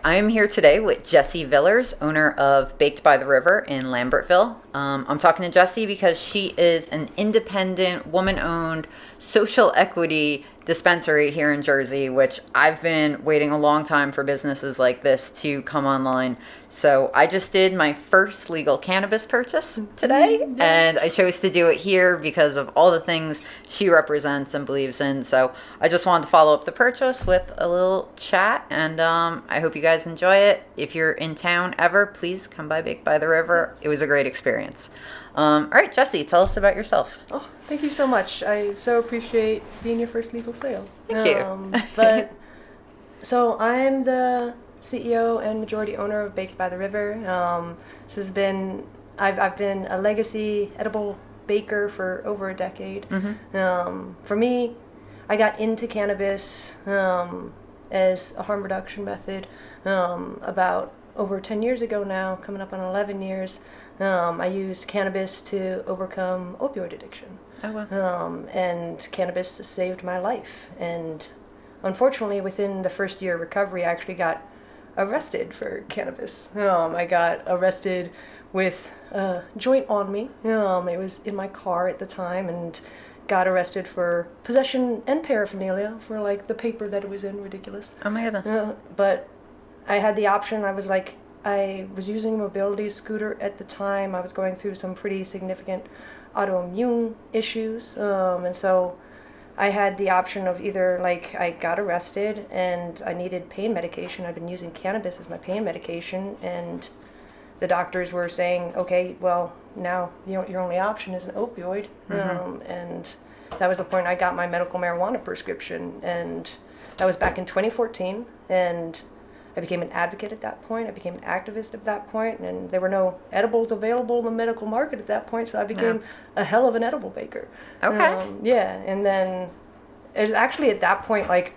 I am here today with Jessie Villars, owner of Baked by the River in Lambertville. I'm talking to Jessie because she is an independent, woman-owned social equity dispensary here in Jersey, which I've been waiting a long time for businesses like this to come online. So I just did my first legal cannabis purchase today, and I chose to do it here because of all the things she represents and believes in. So I just wanted to follow up the purchase with a little chat, and I hope you guys enjoy it. If you're in town ever, please come by Baked by the River. It was a great experience. All right, Jessie, tell us about yourself. Oh, thank you so much. I so appreciate being your first legal sale. Thank you. So I'm the CEO and majority owner of Baked by the River. I've been a legacy edible baker for over a decade. For me, I got into cannabis as a harm reduction method about over 10 years ago now, coming up on 11 years. I used cannabis to overcome opioid addiction. Oh, wow. And cannabis saved my life. And unfortunately, within the first year of recovery, I actually got arrested for cannabis. I got arrested with a joint on me. It was in my car at the time, and got arrested for possession and paraphernalia for like the paper that it was in. Ridiculous. Oh my goodness. But I had the option. I was using a mobility scooter at the time. I was going through some pretty significant autoimmune issues, and so I had the option of either, like, I got arrested and I needed pain medication. I've been using cannabis as my pain medication, and the doctors were saying, okay, well, now your only option is an opioid. And that was the point I got my medical marijuana prescription, and that was back in 2014, and I became an advocate at that point. I became an activist at that point, and there were no edibles available in the medical market at that point, so I became a hell of an edible baker. Okay. And then it was actually at that point, like,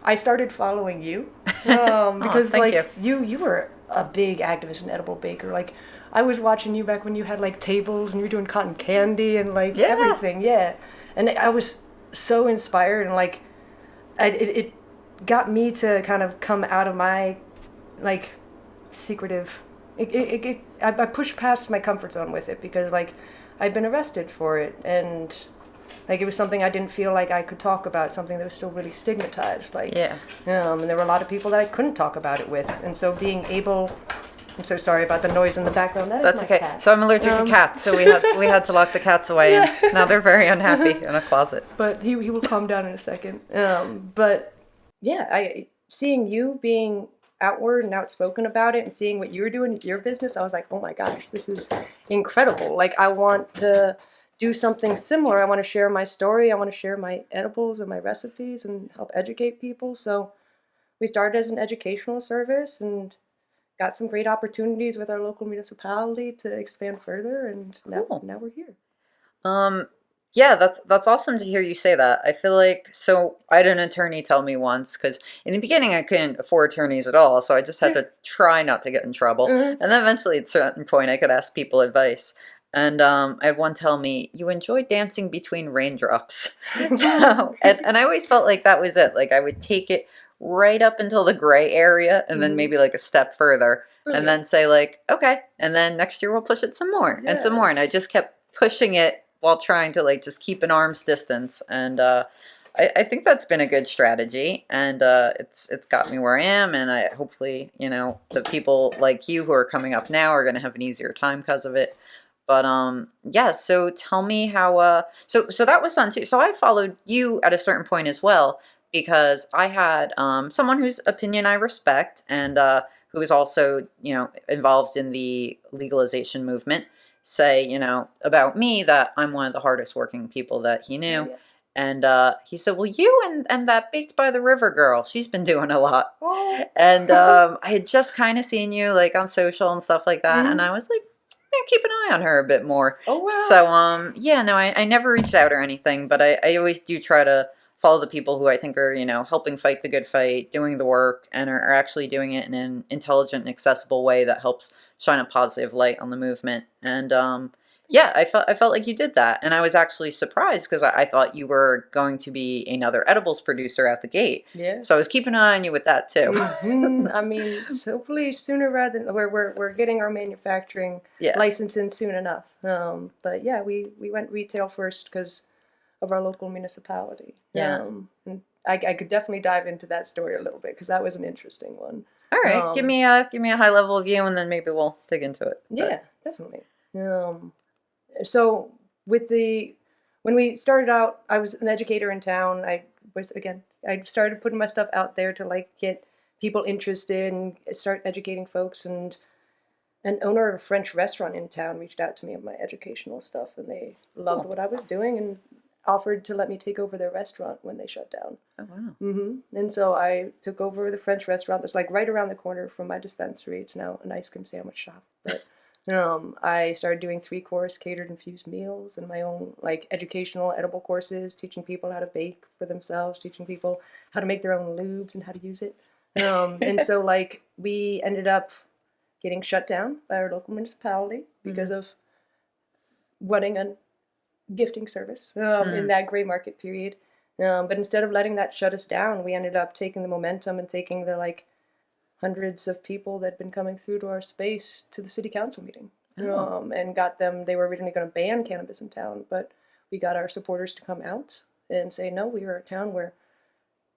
I started following you because you were a big activist and edible baker. Like, I was watching you back when you had like tables and you were doing cotton candy and like everything. And I was so inspired, and like it got me to kind of come out of my like secretive. I pushed past my comfort zone with it because like I'd been arrested for it, and like it was something I didn't feel like I could talk about, something that was still really stigmatized. Like and there were a lot of people that I couldn't talk about it with, and so being able. I'm so sorry about the noise in the background. That's okay. Cat. So I'm allergic to cats, so we had to lock the cats away, and now they're very unhappy in a closet. But he will calm down in a second. But yeah, seeing you being outward and outspoken about it, and seeing what you were doing with your business, I was like, oh my gosh, this is incredible. Like, I want to do something similar. I want to share my story. I want to share my edibles and my recipes and help educate people. So we started as an educational service and got some great opportunities with our local municipality to expand further, and now we're here. Yeah, that's awesome to hear you say that. I feel like, so I had an attorney tell me once, because in the beginning I couldn't afford attorneys at all, so I just had to try not to get in trouble. And then eventually at a certain point I could ask people advice. And I had one tell me, you enjoy dancing between raindrops. So, and I always felt like that was it. Like, I would take it right up until the gray area, and then maybe like a step further, and then say like, okay, and then next year we'll push it some more and some more. And I just kept pushing it while trying to like just keep an arm's distance. And I think that's been a good strategy, and it's got me where I am. And I hopefully, the people like you who are coming up now are going to have an easier time because of it. But so tell me how so that was fun too. So I followed you at a certain point as well, because I had someone whose opinion I respect, and who is also, involved in the legalization movement, say, about me that I'm one of the hardest working people that he knew. And he said, well, you and that Baked by the River girl, she's been doing a lot. And I had just kind of seen you like on social and stuff like that. And I was like, keep an eye on her a bit more. Oh, wow. So, I never reached out or anything, but I always do try to follow the people who I think are, helping fight the good fight, doing the work, and are actually doing it in an intelligent and accessible way that helps shine a positive light on the movement. And Yeah, I felt like you did that, and I was actually surprised because I thought you were going to be another edibles producer out the gate. Yeah. So I was keeping an eye on you with that too. I mean, hopefully sooner rather than we're getting our manufacturing license in soon enough. But yeah, we went retail first because of our local municipality. Yeah. And I could definitely dive into that story a little bit because that was an interesting one. All right, give me a high level view, and then maybe we'll dig into it. Yeah, definitely. So when we started out, I was an educator in town. I started putting my stuff out there to like get people interested and start educating folks. And an owner of a French restaurant in town reached out to me with my educational stuff, and they loved what I was doing and offered to let me take over their restaurant when they shut down. Oh, wow. Mm-hmm. And so I took over the French restaurant that's like right around the corner from my dispensary. It's now an ice cream sandwich shop. But I started doing 3-course catered infused meals and my own like educational edible courses, teaching people how to bake for themselves, teaching people how to make their own lubes and how to use it. And so like we ended up getting shut down by our local municipality because of running a gifting service in that gray market period. But instead of letting that shut us down, we ended up taking the momentum and taking the like hundreds of people that had been coming through to our space to the city council meeting. And got them, they were originally going to ban cannabis in town, but we got our supporters to come out and say, no, we are a town where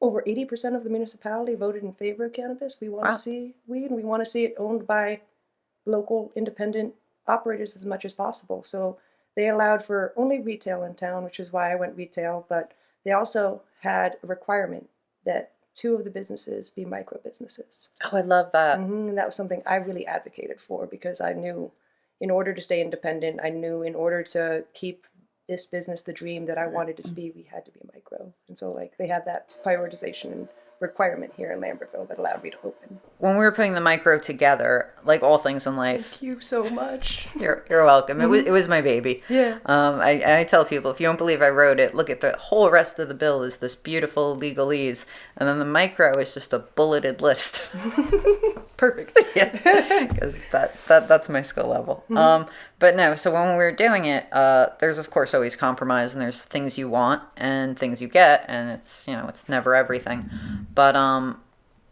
over 80% of the municipality voted in favor of cannabis. We want to see weed, and we want to see it owned by local independent operators as much as possible. So they allowed for only retail in town, which is why I went retail, but they also had a requirement that 2 of the businesses be micro businesses. Oh, I love that. And that was something I really advocated for because I knew in order to stay independent, I knew in order to keep this business the dream that I wanted it to be, we had to be micro. And so like they had that prioritization and requirement here in Lambertville that allowed me to open. When we were putting the micro together, like all things in life. Thank you so much. You're welcome. It was my baby. Yeah. I tell people, if you don't believe I wrote it, look at the whole rest of the bill is this beautiful legalese, and then the micro is just a bulleted list. Perfect. Yeah, because that's my skill level. But no, so when we were doing it, there's of course always compromise, and there's things you want and things you get, and it's it's never everything. But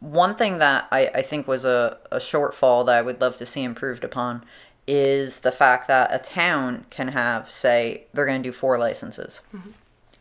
one thing that I think was a shortfall that I would love to see improved upon is the fact that a town can have, say, they're going to do 4 licenses.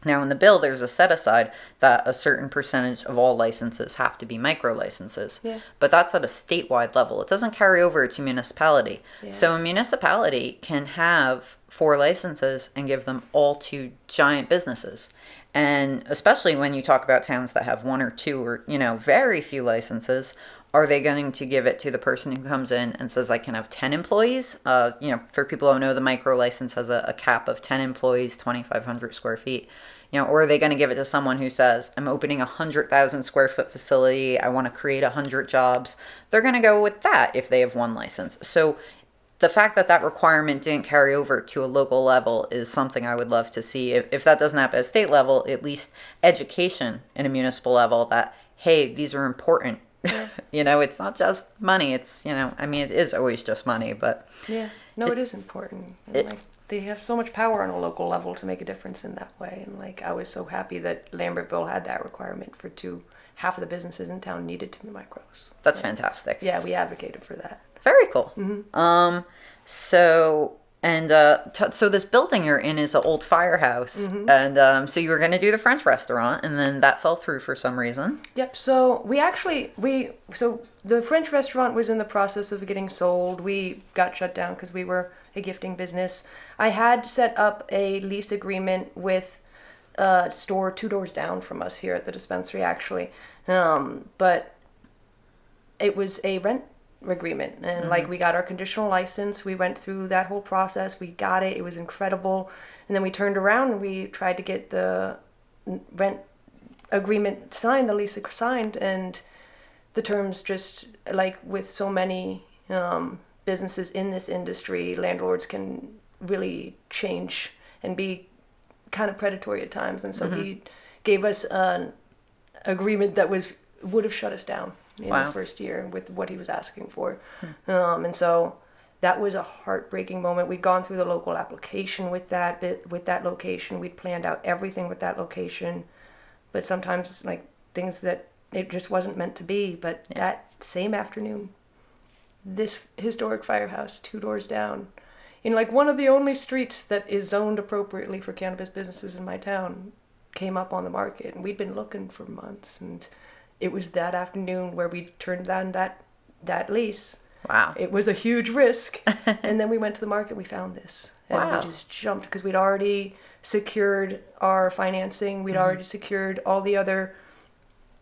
Now, in the bill, there's a set aside that a certain percentage of all licenses have to be micro licenses. Yeah. But that's at a statewide level. It doesn't carry over to municipality. Yeah. So a municipality can have 4 licenses and give them all to giant businesses. And especially when you talk about towns that have 1 or 2 or, very few licenses, are they going to give it to the person who comes in and says, I can have 10 employees? For people who don't know, the micro license has a cap of 10 employees, 2,500 square feet. Or are they going to give it to someone who says, I'm opening a 100,000 square foot facility, I want to create 100 jobs? They're going to go with that if they have 1 license. So the fact that requirement didn't carry over to a local level is something I would love to see. If that doesn't happen at a state level, at least education in a municipal level that, hey, these are important. Yeah. It's not just money. It's, it is always just money, but... Yeah, no, it is important. They have so much power on a local level to make a difference in that way. And I was so happy that Lambertville had that requirement for half of the businesses in town needed to be micros. That's fantastic. Yeah, we advocated for that. Very cool. So this building you're in is an old firehouse, and so you were going to do the French restaurant, and then that fell through for some reason. Yep. So so the French restaurant was in the process of getting sold. We got shut down because we were a gifting business. I had set up a lease agreement with a store 2 doors down from us here at the dispensary, actually, but it was a rent agreement, and we got our conditional license. We went through that whole process. We got it. It was incredible. And then we turned around and we tried to get the rent agreement signed, the lease signed, and the terms just with so many businesses in this industry, landlords can really change and be kind of predatory at times. And so he gave us an agreement that would have shut us down in the first year with what he was asking for. And so that was a heartbreaking moment. We'd gone through the local application with that location. We'd planned out everything with that location, but sometimes like things that it just wasn't meant to be. But that same afternoon, this historic firehouse 2 doors down, in like one of the only streets that is zoned appropriately for cannabis businesses in my town, came up on the market, and we'd been looking for months, and it was that afternoon where we turned down that lease. Wow. It was a huge risk. And then we went to the market, we found this. And we just jumped because we'd already secured our financing. We'd already secured all the other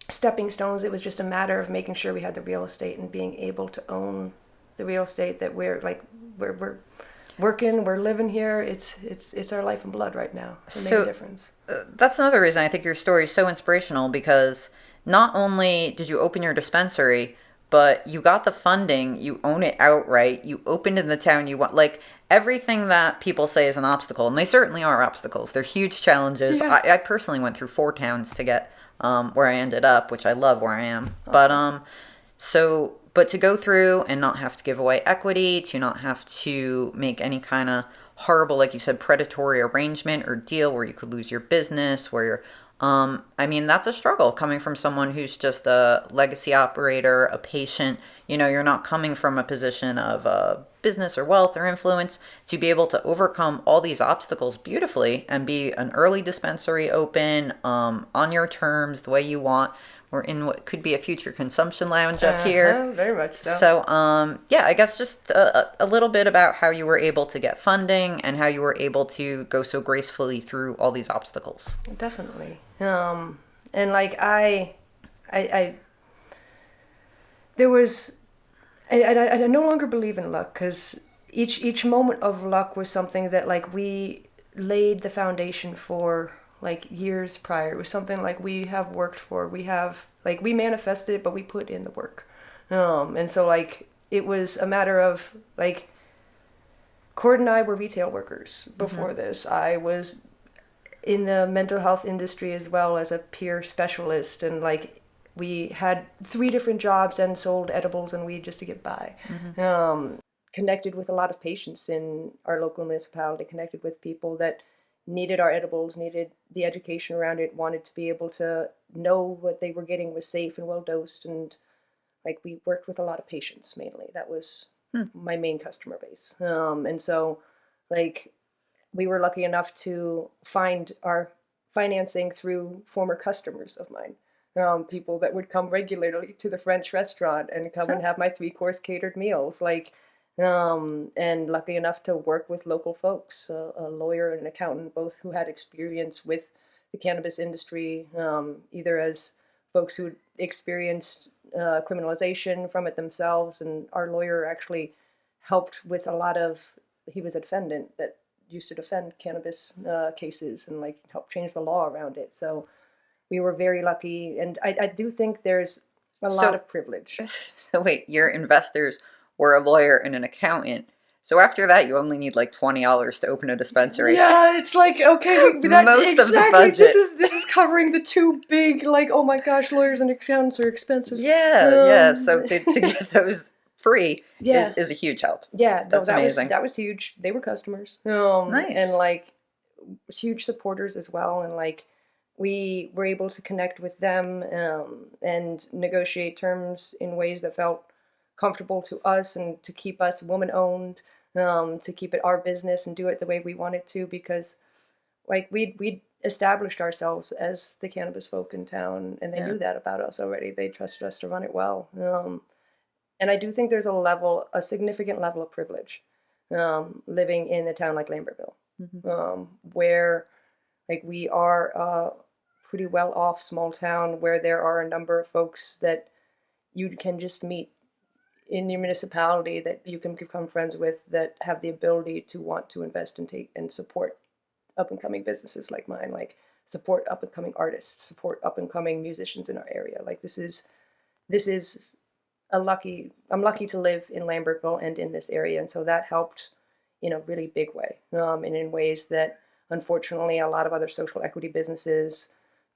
stepping stones. It was just a matter of making sure we had the real estate and being able to own the real estate that we're working, we're living here. It's our life and blood right now. It made a difference. That's another reason I think your story is so inspirational, because not only did you open your dispensary, but you got the funding, you own it outright, you opened in the town you want. Like, everything that people say is an obstacle, and they certainly are obstacles. They're huge challenges. Yeah. I personally went through 4 towns to get where I ended up, which I love where I am. Awesome. But to go through and not have to give away equity, to not have to make any kind of horrible, like you said, predatory arrangement or deal where you could lose your business, where you're I mean, that's a struggle coming from someone who's just a legacy operator, a patient. You know, you're not coming from a position of business or wealth or influence, to be able to overcome all these obstacles beautifully and be an early dispensary open on your terms, the way you want. We're in what could be a future consumption lounge up here. Very much so. So, yeah, I guess just a little bit about how you were able to get funding and how you were able to go so gracefully through all these obstacles. Definitely. And like I no longer believe in luck, because each moment of luck was something that like we laid the foundation for like years prior. It was something like we have worked for. We manifested it, but we put in the work. And so like it was a matter of like, Cord and I were retail workers before this. I was in the mental health industry as well as a peer specialist, and like we had 3 different jobs and sold edibles and weed just to get by. Connected with a lot of patients in our local municipality, connected with people that needed our edibles, needed the education around it, wanted to be able to know what they were getting was safe and well dosed. And like we worked with a lot of patients mainly. That was my main customer base. And so like we were lucky enough to find our financing through former customers of mine. People that would come regularly to the French restaurant and come and have my 3-course catered meals. Like, and lucky enough to work with local folks, a lawyer and an accountant, both who had experience with the cannabis industry, either as folks who experienced criminalization from it themselves, and our lawyer actually helped with a lot of, he was a defendant that used to defend cannabis cases and like help change the law around it. So we were very lucky, and I do think there's a lot of privilege. So wait, your investors were a lawyer and an accountant. So after that, you only need like $20 to open a dispensary. Yeah, it's like, okay, most of the budget. This is covering the 2 big, like, oh my gosh, lawyers and accountants are expensive. Yeah. So to get those free is a huge help. Yeah, that's amazing. That was huge. They were customers. Nice. And like huge supporters as well. And like we were able to connect with them and negotiate terms in ways that felt comfortable to us and to keep us woman-owned, to keep it our business and do it the way we wanted to, because like we'd established ourselves as the cannabis folk in town, and they knew that about us already. They trusted us to run it well. And I do think there's a significant level of privilege living in a town like Lambertville, where like we are a pretty well-off small town where there are a number of folks that you can just meet in your municipality that you can become friends with, that have the ability to want to invest and take and support up-and-coming businesses like mine, like support up-and-coming artists, support up-and-coming musicians in our area. Like this is I'm lucky to live in Lambertville and in this area, and so that helped in a really big way, and in ways that unfortunately a lot of other social equity businesses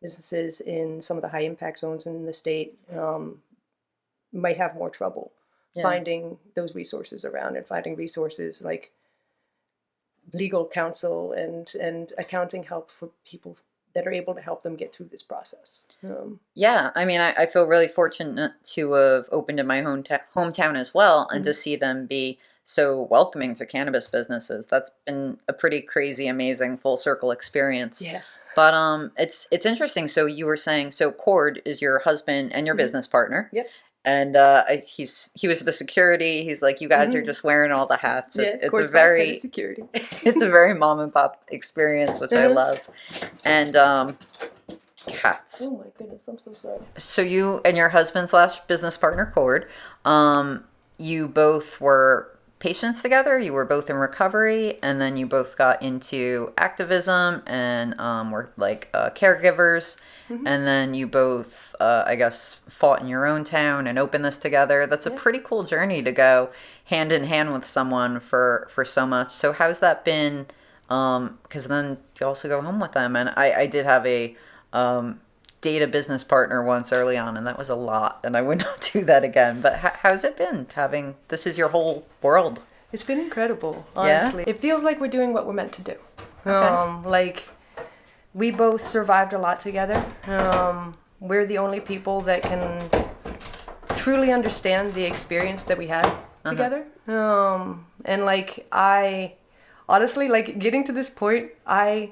in some of the high impact zones in the state might have more trouble finding those resources around and finding resources like legal counsel and accounting help for people that are able to help them get through this process. Yeah, I mean, I feel really fortunate to have opened in my hometown as well, and to see them be so welcoming to cannabis businesses. That's been a pretty crazy, amazing full circle experience. Yeah. But it's interesting. So you were saying, so Cord is your husband and your business partner. Yep. And he was the security. He's like, you guys are just wearing all the hats. It's a very security. It's a very mom and pop experience, which I love. And cats. Oh my goodness, I'm so sorry. So you and your husband / business partner Cord, you both were patients together. You were both in recovery, and then you both got into activism and were like caregivers. And then you both, I guess, fought in your own town and opened this together. That's a pretty cool journey to go hand in hand with someone for so much. So how's that been? Because then you also go home with them. And I did have a date a business partner once early on, and that was a lot. And I would not do that again. But how's it been having, this is your whole world? It's been incredible, honestly. Yeah? It feels like we're doing what we're meant to do. Okay. We both survived a lot together. We're the only people that can truly understand the experience that we had together. And I honestly, getting to this point, I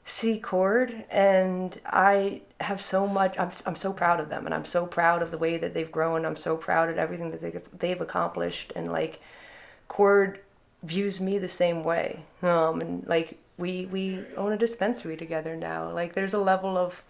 see Cord and I have so much, I'm so proud of them, and I'm so proud of the way that they've grown. I'm so proud of everything that they've accomplished. And Cord views me the same way. And we own a dispensary together now. There's a level of,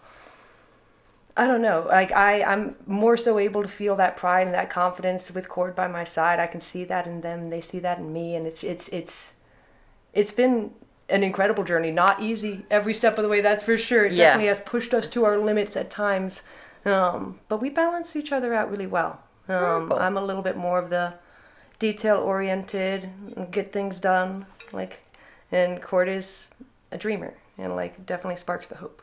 I don't know, I'm more so able to feel that pride and that confidence with Cord by my side. I can see that in them, they see that in me, and it's been an incredible journey. Not easy every step of the way, that's for sure. It definitely has pushed us to our limits at times, but we balance each other out really well. Cool. I'm a little bit more of the detail-oriented, get things done, and Cord is a dreamer and definitely sparks the hope.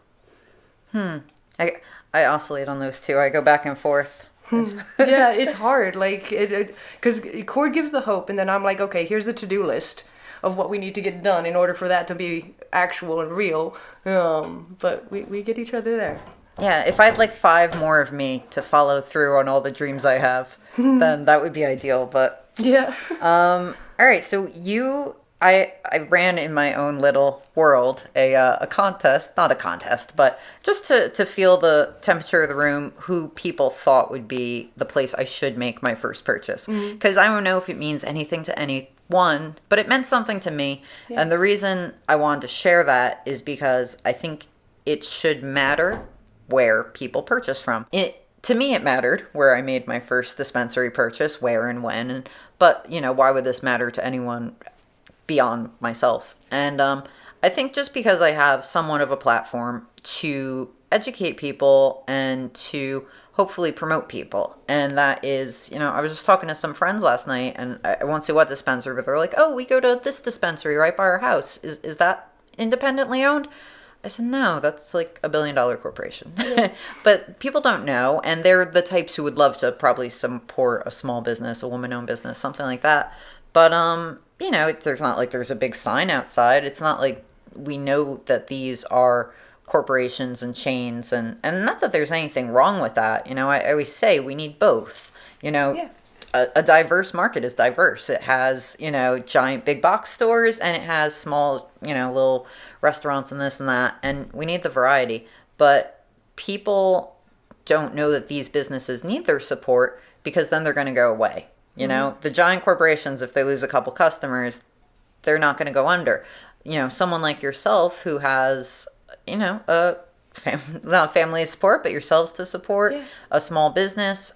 I oscillate on those two. I go back and forth. Yeah, it's hard. Because Cord gives the hope, and then I'm like, okay, here's the to-do list of what we need to get done in order for that to be actual and real. But we get each other there. Yeah, if I had 5 more of me to follow through on all the dreams I have, then that would be ideal. But yeah. All right. So I ran in my own little world a contest, not a contest, but just to feel the temperature of the room, who people thought would be the place I should make my first purchase. Because I don't know if it means anything to anyone, but it meant something to me. Yeah. And the reason I wanted to share that is because I think it should matter where people purchase from. To me, it mattered where I made my first dispensary purchase, where and when. But, why would this matter to anyone beyond myself? And I think just because I have somewhat of a platform to educate people and to hopefully promote people. And that is, I was just talking to some friends last night, and I won't say what dispensary, but they're like, oh, we go to this dispensary right by our house. Is that independently owned? I said, no, that's $1 billion corporation. Yeah. But people don't know, and they're the types who would love to probably support a small business, a woman-owned business, something like that. But, there's not there's a big sign outside. It's not we know that these are corporations and chains, and not that there's anything wrong with that. I always say we need both. Yeah. A diverse market is diverse. It has, giant big box stores, and it has small, little restaurants and this and that, and we need the variety. But people don't know that these businesses need their support, because then they're going to go away. The giant corporations, if they lose a couple customers, they're not going to go under. Someone like yourself who has, a not family support, but yourselves to support, a small business,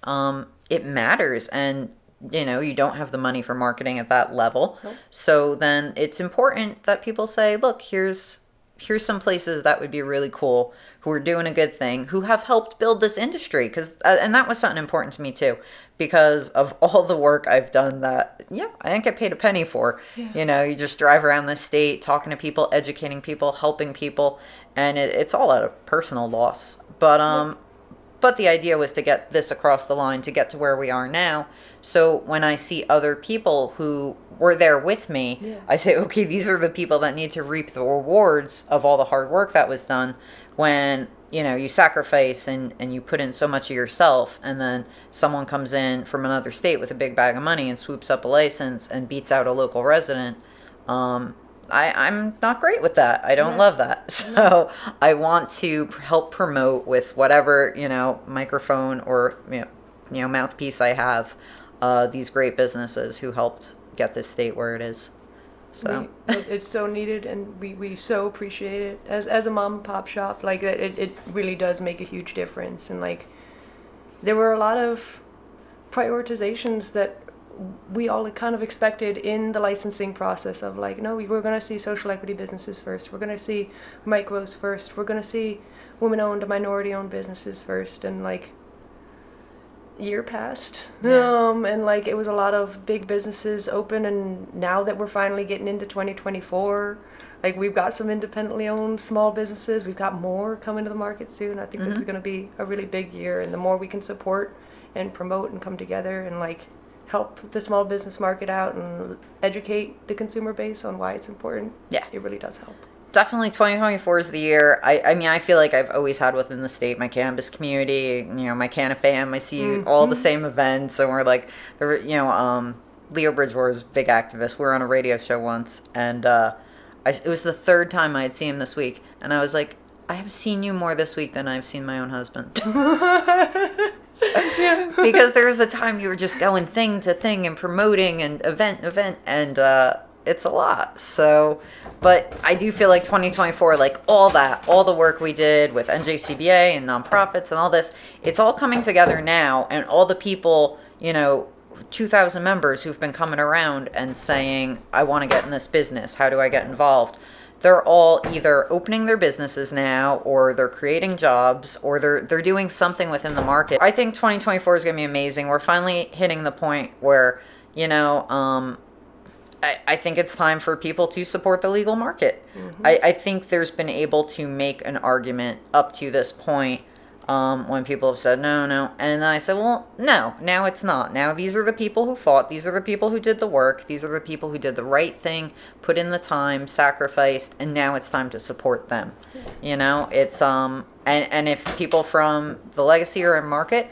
it matters. And, you don't have the money for marketing at that level. Nope. So then it's important that people say, look, here's some places that would be really cool, who are doing a good thing, who have helped build this industry. And that was something important to me too, because of all the work I've done that, I didn't get paid a penny for. Yeah. You just drive around the state, talking to people, educating people, helping people, and it's all at a personal loss. But But the idea was to get this across the line to get to where we are now. So when I see other people who were there with me, Yeah. I say, okay, these are the people that need to reap the rewards of all the hard work that was done. When, you know, you sacrifice and you put in so much of yourself, and then someone comes in from another state with a big bag of money and swoops up a license and beats out a local resident. I'm not great with that. I don't love that. So I want to help promote with whatever, you know, microphone or, you know, mouthpiece I have, these great businesses who helped get this state where it is. So it's so needed, and we so appreciate it. As a mom and pop shop, like it really does make a huge difference. And like there were a lot of prioritizations that we all kind of expected in the licensing process of like, no, we're going to see social equity businesses first. We're going to see micros first. We're going to see women-owned and minority-owned businesses first. And like, year passed. And like, it was a lot of big businesses open. And now that we're finally getting into 2024, like we've got some independently owned small businesses. We've got more coming to the market soon. I think this is going to be a really big year. And the more we can support and promote and come together and like help the small business market out and educate the consumer base on why it's important. Yeah. It really does help. Definitely 2024 is the year. I mean, I feel like I've always had within the state my cannabis community, you know, my Canna fam. I see all the same events, and we're like, you know, Leo Bridgewater's a big activist. We were on a radio show once, and it was the third time I had seen him this week, and I was like, I have seen you more this week than I've seen my own husband. Because there was a time you were just going thing to thing and promoting and event, and it's a lot. So, but I do feel like 2024, like all the work we did with NJCBA and nonprofits and all this, it's all coming together now, and all the people, you know, 2,000 members who've been coming around and saying, I want to get in this business. How do I get involved? They're all either opening their businesses now, or they're creating jobs, or they're doing something within the market. I think 2024 is going to be amazing. We're finally hitting the point where, you know, I think it's time for people to support the legal market. I think there's been able to make an argument up to this point, when people have said, no. And then I said, well, no, now it's not. Now these are the people who fought. These are the people who did the work. These are the people who did the right thing, put in the time, sacrificed, and now it's time to support them. You know, it's, and if people from the legacy or market,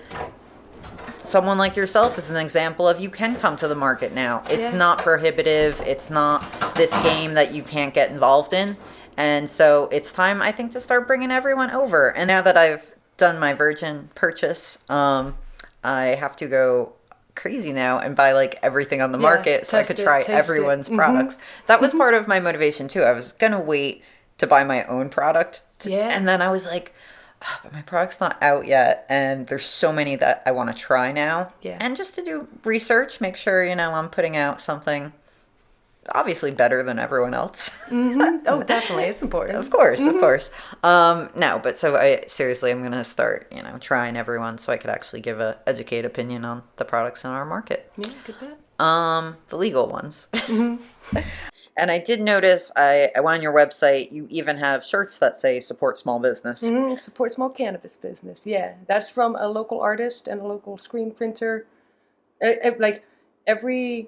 someone like yourself is an example of, you can come to the market now. It's not prohibitive. It's not this game that you can't get involved in. And so it's time, I think, to start bringing everyone over. And now that I've done my virgin purchase, I have to go crazy now and buy like everything on the market so I could try everyone's products. That was part of my motivation too. I was gonna wait to buy my own product, and then I was like, oh, but my product's not out yet, and there's so many that I want to try now, and just to do research, make sure, you know, I'm putting out something obviously better than everyone else. Oh, definitely. It's important. Of course. No, but so I'm going to start, you know, trying everyone so I could actually give a educated opinion on the products in our market. Yeah, good bet. The legal ones. And I did notice, I went on your website, you even have shirts that say support small business. Support small cannabis business. Yeah. That's from a local artist and a local screen printer. Like every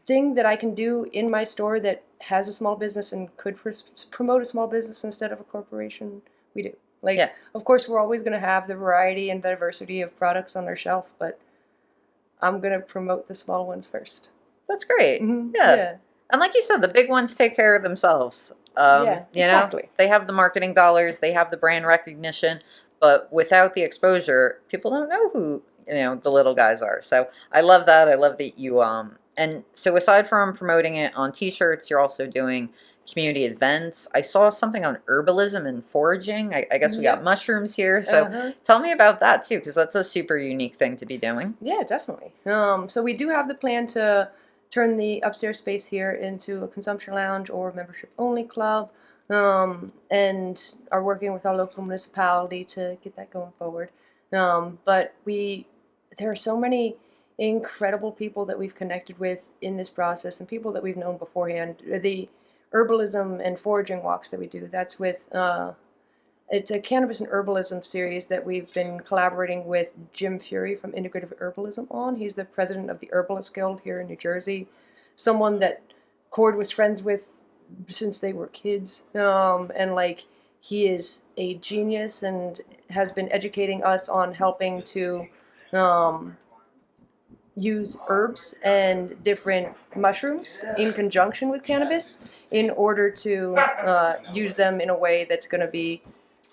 thing that I can do in my store that has a small business and could promote a small business instead of a corporation, we do. Like, of course, we're always going to have the variety and diversity of products on our shelf, but I'm going to promote the small ones first. That's great. Yeah. And like you said, the big ones take care of themselves. You know, they have the marketing dollars, they have the brand recognition, but without the exposure, people don't know who, you know, the little guys are. So I love that. I love that you, and so aside from promoting it on t-shirts, you're also doing community events. I saw something on herbalism and foraging. I guess we got mushrooms here. So tell me about that too, because that's a super unique thing to be doing. Yeah, definitely. So we do have the plan to turn the upstairs space here into a consumption lounge or membership only club, and are working with our local municipality to get that going forward. But there are so many incredible people that we've connected with in this process, and people that we've known beforehand. The herbalism and foraging walks that we do, that's with it's a cannabis and herbalism series that we've been collaborating with Jim Fury from Integrative Herbalism on. He's the president of the Herbalist Guild here in New Jersey, someone that Cord was friends with since they were kids, and like he is a genius and has been educating us on helping to use herbs and different mushrooms in conjunction with cannabis in order to use them in a way that's going to be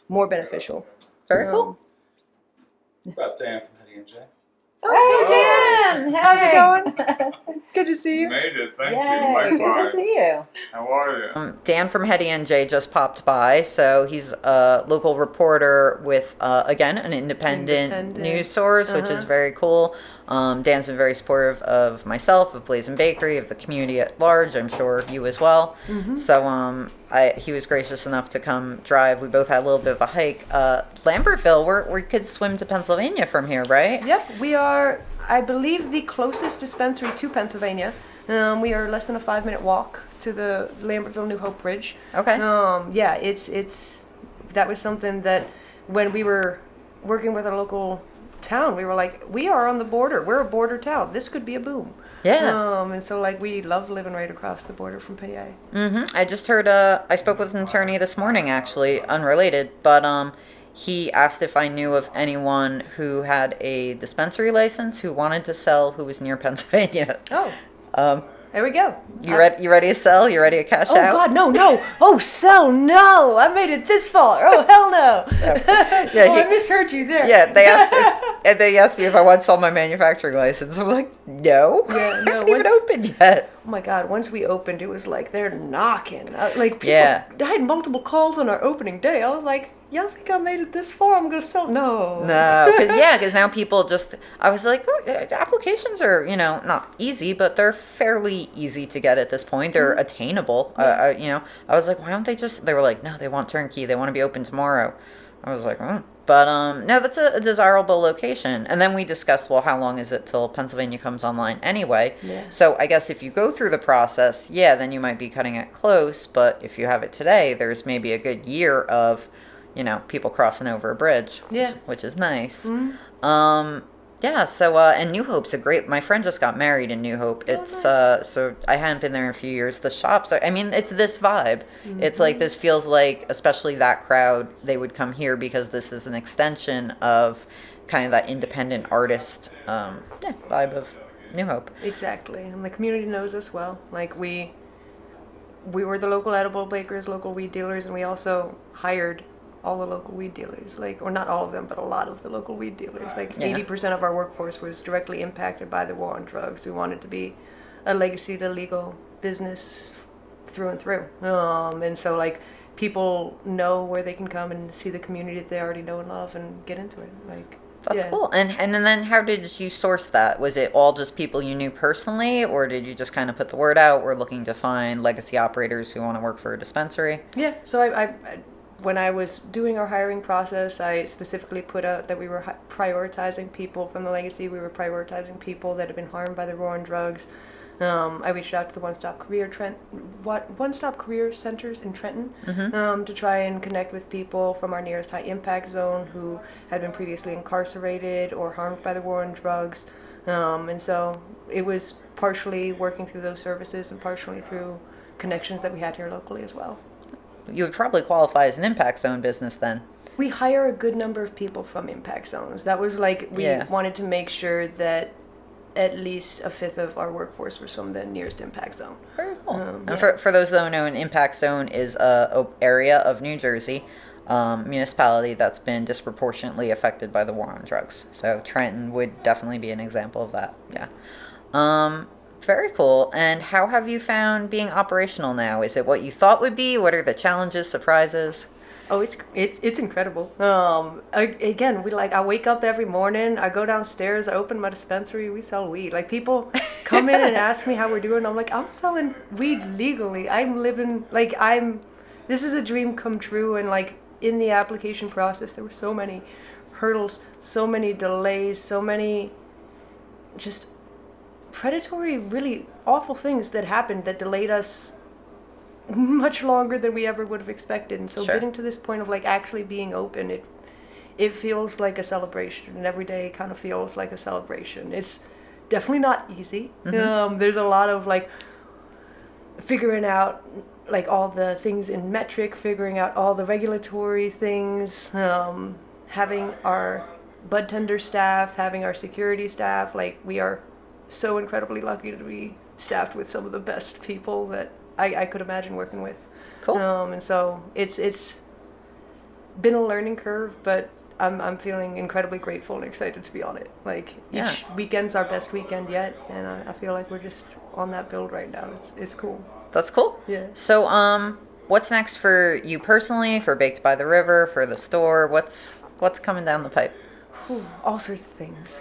more beneficial. Very cool. What about Dan from Heady NJ? Oh, hey, Dan! How's it going? Good to see you. Made it, thank Yay, you. good to see you. How are you? Dan from Heady NJ just popped by, so he's a local reporter with, again, an independent news source, which is very cool. Dan's been very supportive of myself, of Blazin Bakery, of the community at large. I'm sure you as well. So he was gracious enough to come drive. We both had a little bit of a hike. Lambertville, we could swim to Pennsylvania from here, right? Yep, we are, I believe, the closest dispensary to Pennsylvania. We are less than a 5-minute walk to the Lambertville New Hope Bridge. Okay. Yeah, it's that was something that when we were working with a local town, we were like, we are on the border. We're a border town. This could be a boom. Yeah. And so like we love living right across the border from PA. I just heard, I spoke with an attorney this morning, actually, unrelated, but he asked if I knew of anyone who had a dispensary license who wanted to sell, who was near Pennsylvania. Oh. There we go. You ready to sell? You ready to cash out? Oh God, no. Oh, sell, no. I made it this far. Oh, hell no. Yeah, I misheard you there. Yeah, they asked me if I want to sell my manufacturing license. I'm like, no. Yeah, no. I haven't even opened yet. Oh my God, once we opened, it was like they're knocking. Like people, Yeah. I had multiple calls on our opening day. I was like, y'all think I made it this far? I'm going to sell? No. No, because now people just, I was like, oh, applications are, not easy, but they're fairly easy to get at this point. They're attainable. I was like, why don't they were like, no, they want turnkey. They want to be open tomorrow. I was like, But no, that's a desirable location. And then we discussed, well, how long is it till Pennsylvania comes online anyway? Yeah. So I guess if you go through the process, then you might be cutting it close. But if you have it today, there's maybe a good year of, people crossing over a bridge, which is nice. So, and New Hope's my friend just got married in New Hope. It's, nice. So I hadn't been there in a few years. The shops it's this vibe. It's like, this feels like, especially that crowd, they would come here because this is an extension of kind of that independent artist, vibe of New Hope. Exactly. And the community knows us well. Like we were the local edible bakers, local weed dealers, and we also hired all the local weed dealers, or not all of them, but a lot of the local weed dealers. 80% of our workforce was directly impacted by the war on drugs. We wanted to be a legacy to legal business through and through. And so people know where they can come and see the community that they already know and love and get into it. That's cool. And then how did you source that? Was it all just people you knew personally, or did you just kind of put the word out, we're looking to find legacy operators who want to work for a dispensary? Yeah, so I when I was doing our hiring process, I specifically put out that we were prioritizing people from the legacy. We were prioritizing people that had been harmed by the war on drugs. I reached out to the one-stop career centers in Trenton to try and connect with people from our nearest high-impact zone who had been previously incarcerated or harmed by the war on drugs. And so it was partially working through those services and partially through connections that we had here locally as well. You would probably qualify as an impact zone business then. We hire a good number of people from impact zones. That was we wanted to make sure that at least a fifth of our workforce was from the nearest impact zone. Very cool. And for those that don't know, an impact zone is a area of New Jersey, municipality that's been disproportionately affected by the war on drugs. So Trenton would definitely be an example of that. Yeah. Very cool. And how have you found being operational now? Is it what you thought would be? What are the challenges, surprises? Oh, it's incredible. Again, I wake up every morning, I go downstairs, I open my dispensary, we sell weed. People come in and ask me how we're doing. I'm like, I'm selling weed legally. I'm living this is a dream come true. And in the application process, there were so many hurdles, so many delays, so many just predatory, really awful things that happened that delayed us much longer than we ever would have expected. And so Sure. getting to this point of like actually being open, it feels like a celebration, and every day kind of feels like a celebration. It's definitely not easy. There's a lot of like figuring out like all the things in metric, figuring out all the regulatory things, having our bud tender staff, having our security staff. Like, we are so incredibly lucky to be staffed with some of the best people that I could imagine working with. Cool. And so it's been a learning curve, but I'm feeling incredibly grateful and excited to be on it. Like, each weekend's our best weekend yet, and I feel like we're just on that build right now. It's cool. That's cool. Yeah. So, what's next for you personally, for Baked by the River, for the store? What's coming down the pipe? All sorts of things.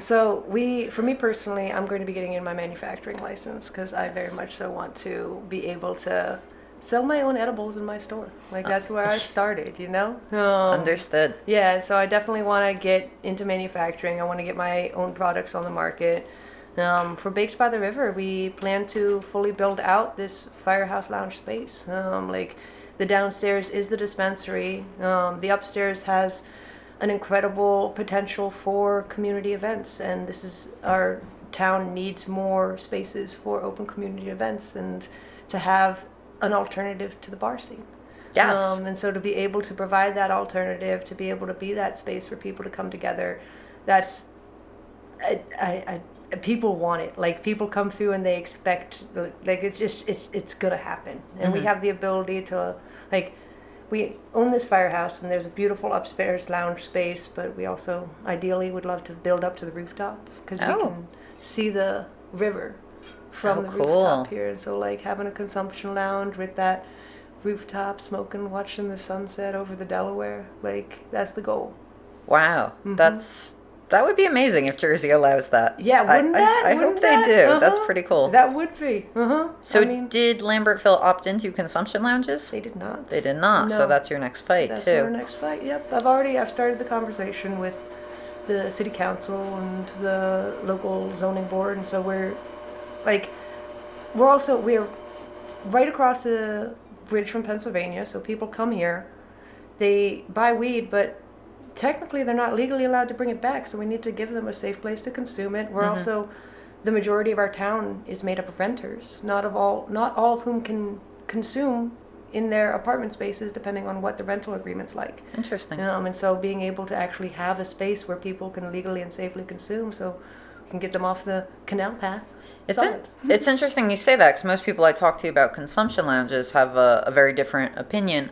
So for me personally, I'm going to be getting in my manufacturing license because I very much so want to be able to sell my own edibles in my store. Like, that's where I started, you know? Understood. Yeah, so I definitely want to get into manufacturing. I want to get my own products on the market. For Baked by the River, we plan to fully build out this firehouse lounge space. Like, the downstairs is the dispensary. The upstairs has an incredible potential for community events, and our town needs more spaces for open community events and to have an alternative to the bar scene. Yes. And so to be able to provide that alternative, to be able to be that space for people to come together, that's people want it. Like, people come through and they expect, like, it's gonna happen, and we have the ability to, like, we own this firehouse, and there's a beautiful upstairs lounge space, but we also ideally would love to build up to the rooftop because we can see the river from the rooftop here. And so, like, having a consumption lounge with that rooftop, smoking, watching the sunset over the Delaware, like, that's the goal. Wow. That would be amazing if Jersey allows that. Yeah, wouldn't that? I hope they do. That's pretty cool. That would be. So did Lambertville opt into consumption lounges? They did not. They did not. No. So that's your next fight, That's too. our next fight. Yep. I've started the conversation with the city council and the local zoning board, and so we're right across the bridge from Pennsylvania. So people come here, they buy weed, but technically they're not legally allowed to bring it back, so we need to give them a safe place to consume it. We're also, the majority of our town is made up of renters, not all of whom can consume in their apartment spaces, depending on what the rental agreement's like. Interesting. And so being able to actually have a space where people can legally and safely consume, so we can get them off the canal path. It's interesting you say that, because most people I talk to about consumption lounges have a very different opinion.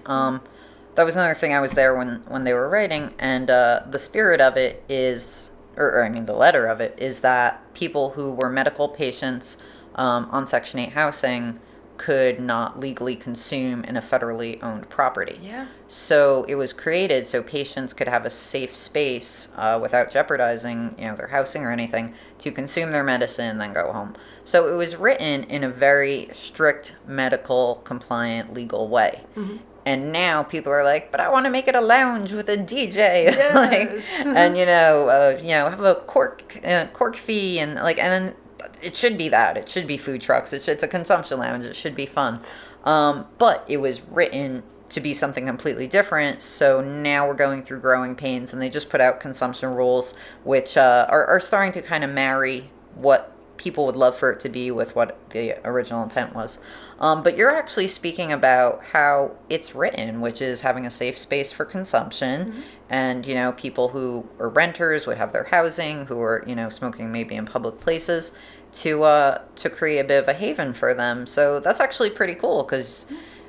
That was another thing I was there when they were writing, and the spirit of it is, the letter of it is that people who were medical patients on Section 8 housing could not legally consume in a federally owned property. Yeah. So it was created so patients could have a safe space without jeopardizing, their housing or anything, to consume their medicine and then go home. So it was written in a very strict medical compliant legal way. And now people are like, but I want to make it a lounge with a DJ, Yes. and have a cork fee, and then it should be that. It should be food trucks. It's a consumption lounge. It should be fun. But it was written to be something completely different. So now we're going through growing pains, and they just put out consumption rules, which are starting to kind of marry what people would love for it to be with what the original intent was. But you're actually speaking about how it's written, which is having a safe space for consumption. And, people who are renters would have their housing, who are, smoking maybe in public places, to create a bit of a haven for them. So that's actually pretty cool, because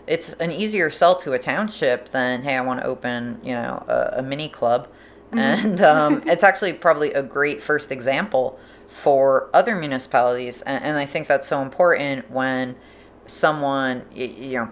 it's an easier sell to a township than, hey, I want to open, a mini club. And it's actually probably a great first example for other municipalities. And I think that's so important when someone,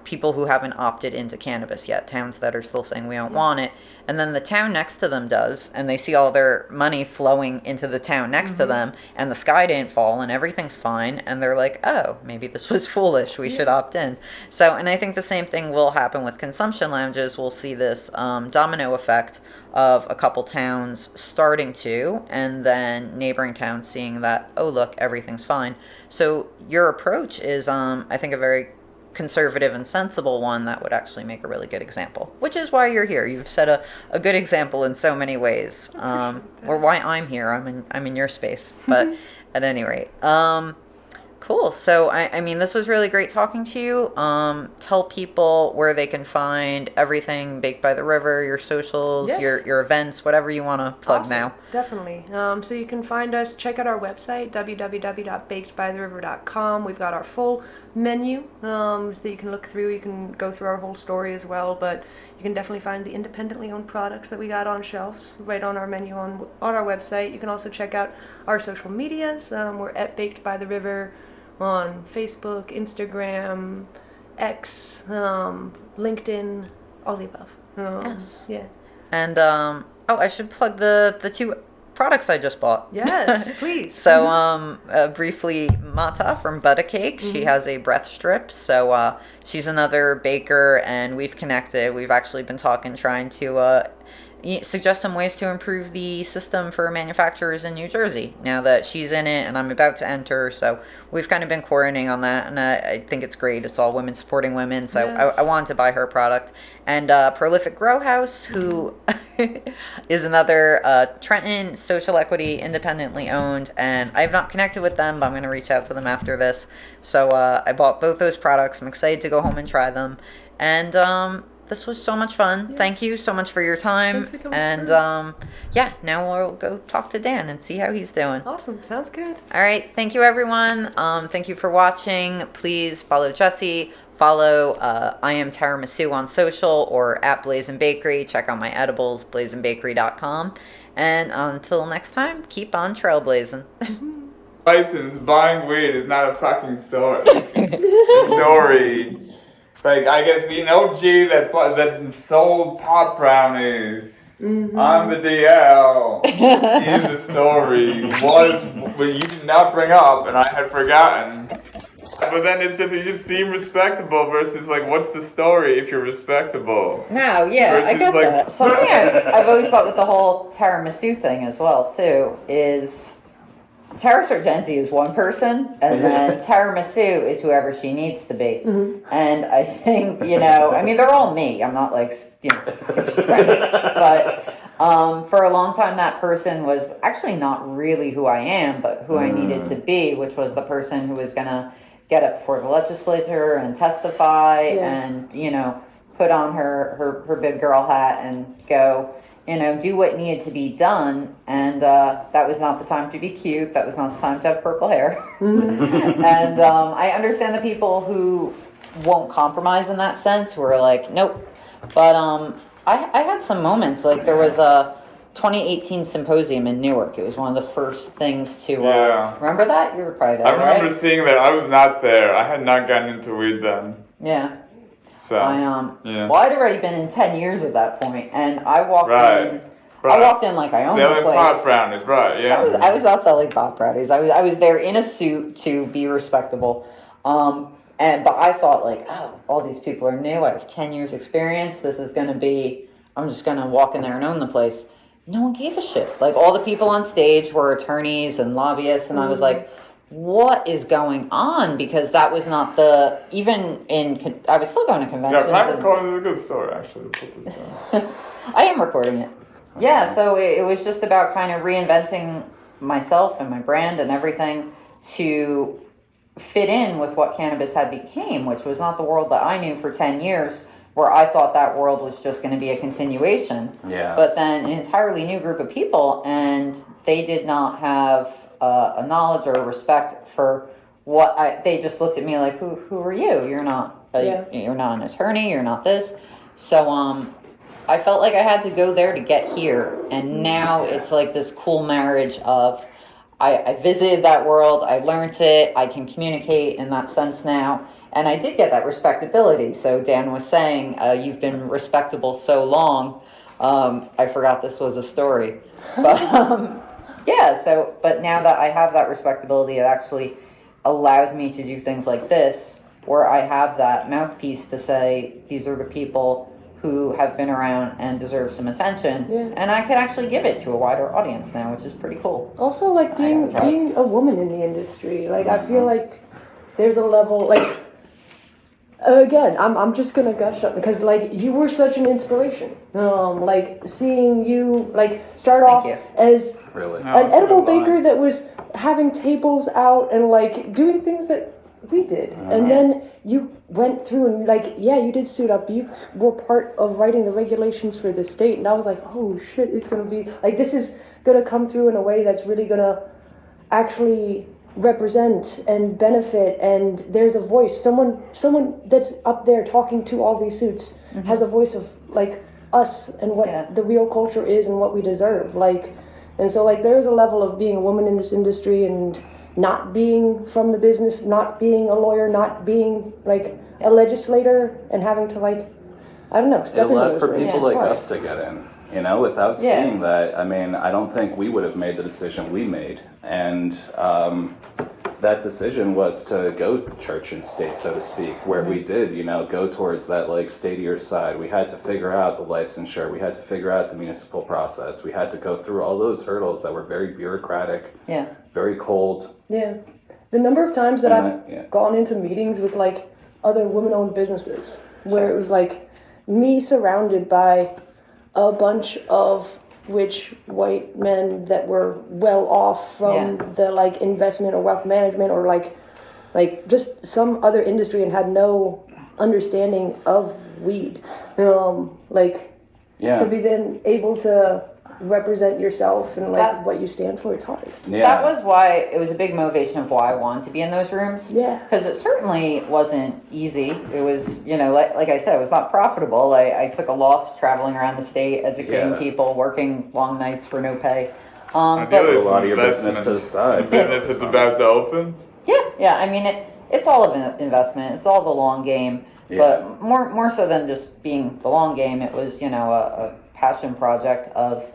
people who haven't opted into cannabis yet, towns that are still saying we don't want it, and then the town next to them does, and they see all their money flowing into the town next to them, and the sky didn't fall, and everything's fine, and they're like, oh, maybe this was foolish, we should opt in. So, and I think the same thing will happen with consumption lounges. We'll see this domino effect of a couple towns starting to, and then neighboring towns seeing that, oh, look, everything's fine. So your approach is, I think, a very conservative and sensible one that would actually make a really good example, which is why you're here. You've set a good example in so many ways, or why I'm here. I'm in your space, but at any rate, cool. So, I mean, this was really great talking to you. Tell people where they can find everything Baked by the River, your socials, Yes. your events, whatever you want to plug Awesome. now. Definitely. So you can find us, check out our website, www.bakedbytheriver.com. We've got our full menu so you can look through. You can go through our whole story as well, but you can definitely find the independently owned products that we got on shelves right on our menu on our website. You can also check out our social medias. We're at Baked by the River on Facebook, Instagram, X, LinkedIn, all the above. Yes. Yeah. And I should plug the two products I just bought. Yes, please. So briefly, Mata from Butter Cake. She has a breath strip. So she's another baker, and we've connected. We've actually been talking, trying to suggest some ways to improve the system for manufacturers in New Jersey now that she's in it and I'm about to enter. So we've kind of been coordinating on that, and I think it's great. It's all women supporting women. So Yes. I wanted to buy her product. And Prolific Grow House, who is another Trenton social equity, independently owned, and I have not connected with them, but I'm going to reach out to them after this. So I bought both those products. I'm excited to go home and try them. And this was so much fun. Yes. Thank you so much for your time. Thanks for coming And through. yeah, now we'll go talk to Dan and see how he's doing. Awesome. Sounds good. All right. Thank you, everyone. Thank you for watching. Please follow Jessie. Follow I am Tara Misu on social, or at Blazin Bakery. Check out my edibles, blazinbakery.com. And until next time, keep on trailblazing. License, buying weed is not a fucking story. It's a story. Like, I guess the OG that sold pop brownies on the DL in the story was what you did not bring up, and I had forgotten. But then it's just, you just seem respectable versus, like, what's the story if you're respectable? No, yeah, I Versus, get like- that. Something I've always thought with the whole Tara Misu thing as well, too, is Tara Sargenti is one person, and then Tara Misu is whoever she needs to be. And I think, I mean, they're all me. I'm not like, schizophrenic. But for a long time, that person was actually not really who I am, but who I needed to be, which was the person who was going to get up before the legislature and testify and, put on her big girl hat and go, do what needed to be done. And that was not the time to be cute. That was not the time to have purple hair. And I understand the people who won't compromise in that sense, who are like, nope. But I had some moments. Like, there was a 2018 symposium in Newark. It was one of the first things to... remember that? You were probably there, I remember right? seeing that. I was not there. I had not gotten into weed then. Yeah. So, Well, I'd already been in 10 years at that point, and I walked in. Right. I walked in like I owned the Selling place. pot brownies, right? Yeah. I was not selling pot brownies. I was there in a suit to be respectable. But I thought, like, oh, all these people are new. I have 10 years experience. This is going to be. I'm just going to walk in there and own the place. No one gave a shit. Like, all the people on stage were attorneys and lobbyists, and I was like, what is going on? Because that was not I was still going to conventions. Yeah, Black Recording is a good story, actually. Put this on. I am recording it. Yeah, so it was just about kind of reinventing myself and my brand and everything to fit in with what cannabis had became, which was not the world that I knew for 10 years, where I thought that world was just going to be a continuation. Yeah. But then an entirely new group of people, and they did not have a knowledge or a respect for they just looked at me like, who are you? You're not you're not an attorney, you're not this. So I felt like I had to go there to get here, and now it's like this cool marriage of I visited that world, I learned it, I can communicate in that sense now, and I did get that respectability. So Dan was saying, you've been respectable so long. I forgot this was a story, but but now that I have that respectability, it actually allows me to do things like this, where I have that mouthpiece to say, these are the people who have been around and deserve some attention, and I can actually give it to a wider audience now, which is pretty cool. Also, like, being a woman in the industry, like, I feel like there's a level, like, Again, I'm just gonna gush up because like you were such an inspiration. Like seeing you like start off as Really? an edible baker that was having tables out and like doing things that we did, and then you went through and like you did suit up. You were part of writing the regulations for the state, and I was like, oh shit, it's gonna be like this is gonna come through in a way that's really gonna actually represent and benefit, and there's a voice, someone that's up there talking to all these suits has a voice of like us and what the real culture is and what we deserve, like. And so like there's a level of being a woman in this industry and not being from the business, not being a lawyer, not being like a legislator, and having to like, I don't know, step into allowed those for rooms. people like us to get in. You know, without seeing that, I mean, I don't think we would have made the decision we made. And that decision was to go church and state, so to speak, where we did, you know, go towards that like statier side. We had to figure out the licensure. We had to figure out the municipal process. We had to go through all those hurdles that were very bureaucratic, very cold. Yeah. The number of times that I've gone into meetings with like other women-owned businesses where it was like me surrounded by a bunch of rich white men that were well off from the like investment or wealth management or like just some other industry and had no understanding of weed. To be then able to represent yourself and like what you stand for, it's hard. That was why it was a big motivation of why I wanted to be in those rooms. Because it certainly wasn't easy. It was, you know, like I said, it was not profitable. I took a loss traveling around the state, educating people, working long nights for no pay. But a lot of your business to the side. Business is about to open. Yeah. I mean, it's all of an investment. It's all the long game. But more so than just being the long game, it was, you know, a passion project of.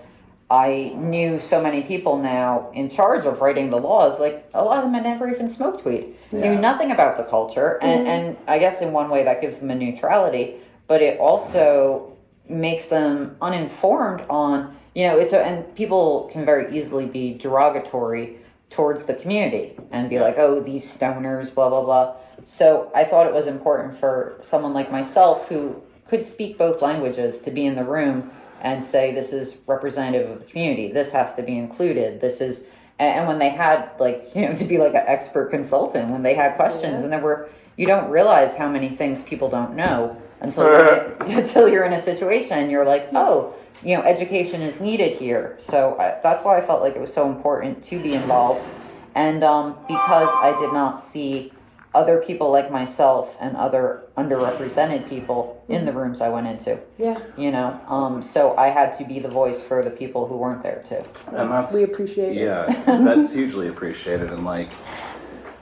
I knew so many people now in charge of writing the laws, like a lot of them had never even smoked weed, knew nothing about the culture, and I guess in one way that gives them a neutrality, but it also makes them uninformed on, you know, and people can very easily be derogatory towards the community and be like, oh, these stoners, blah, blah, blah. So I thought it was important for someone like myself who could speak both languages to be in the room and say, this is representative of the community. This has to be included. This is, and when they had like, you know, to be like an expert consultant, when they had questions and you don't realize how many things people don't know until you're in a situation and you're like, oh, you know, education is needed here. So that's why I felt like it was so important to be involved. And because I did not see other people like myself and other underrepresented people in the rooms I went into. You know, so I had to be the voice for the people who weren't there too. And we appreciate it. Yeah, that's hugely appreciated. And like,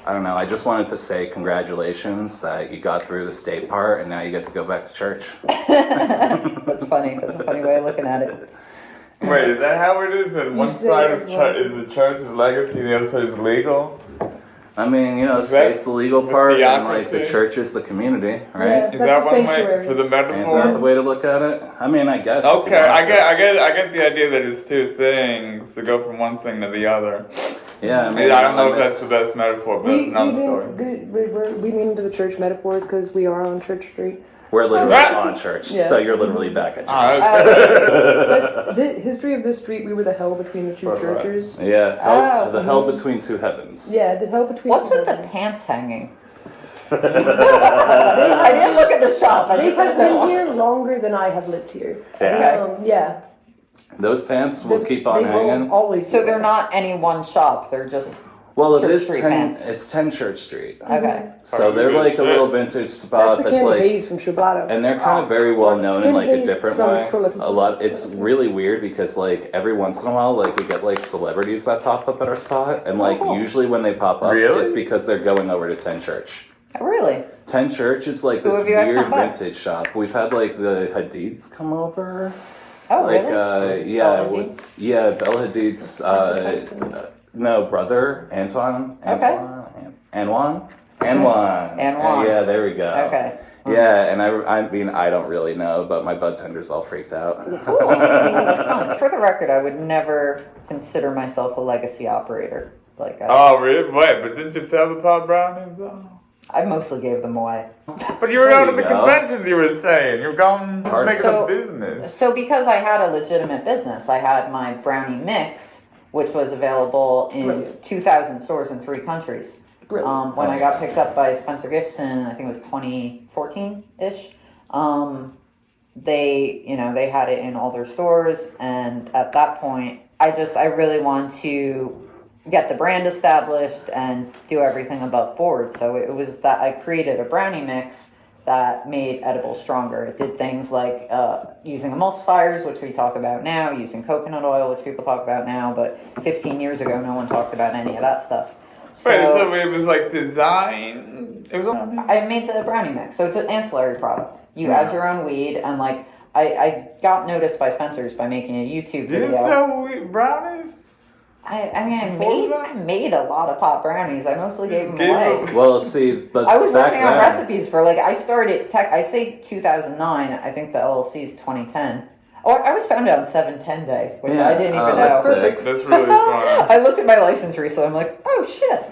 I don't know, I just wanted to say congratulations that you got through the state part and now you get to go back to church. That's funny. That's a funny way of looking at it. Wait, is that how it is? That one side of church is the church's legacy and the other side is legal? I mean, you know, state's the legal part, and like the church is the community, right? Is that one way for the metaphor? Isn't that the way to look at it? I mean, I guess. Okay, I get the idea that it's two things to go from one thing to the other. Yeah, I don't know if that's the best metaphor, but it's another story. We mean into the church metaphors because we are on Church Street. We're literally on church, so you're literally back at church. But the history of this street, we were the hell between the two churches. Yeah, the hell between two heavens. Yeah, the hell between What's two with heavens. the pants hanging? I didn't look at the shop. They have been here longer than I have lived here. Yeah. Those pants will keep on hanging. Always. So they're not any one shop. They're just Well, Church Street pants. It's 10 Church Street. Okay. So they're like a little vintage spot that's the that's like, cannabis from Shabbato. and they're kind of very well known in like a different way. From It's really weird because like every once in a while, like we get like celebrities that pop up at our spot, and like usually when they pop up, it's because they're going over to 10 Church. Oh, really? 10 Church is like this weird vintage shop. We've had like the Hadids come over. Oh, like, really? Bella Hadid's no, brother, Antoine. Anwan. Yeah, there we go. Okay. Yeah, and I mean, I don't really know, but my bud tender's all freaked out. Cool. That's fun. For the record, I would never consider myself a legacy operator. Oh, really? Wait, but didn't you sell the pot brownies though? I mostly gave them away. But you were There going to you the go. conventions, you were saying. You were going to make it a business. So because I had a legitimate business, I had my brownie mix, which was available in 2,000 stores in 3 countries. When I got picked up by Spencer Gifson, I think it was 2014-ish. They had it in all their stores, and at that point, I really wanted to get the brand established and do everything above board. So it was that I created a brownie mix that made edibles stronger. It did things like using emulsifiers, which we talk about now, using coconut oil, which people talk about now, but 15 years ago, no one talked about any of that stuff. So, so it was like design. It was. I made the brownie mix, so it's an ancillary product. You add your own weed, and like I got noticed by Spencer's by making a YouTube video. You didn't sell weed brownies? I made a lot of pot brownies. I mostly gave them away. Well, see, but I was back working on then- recipes for I started I say 2009. I think the LLC is 2010. Oh, I was founded on 710 Day, which I didn't even know. That's sick. That's really fun. I looked at my license recently. I'm like, oh shit.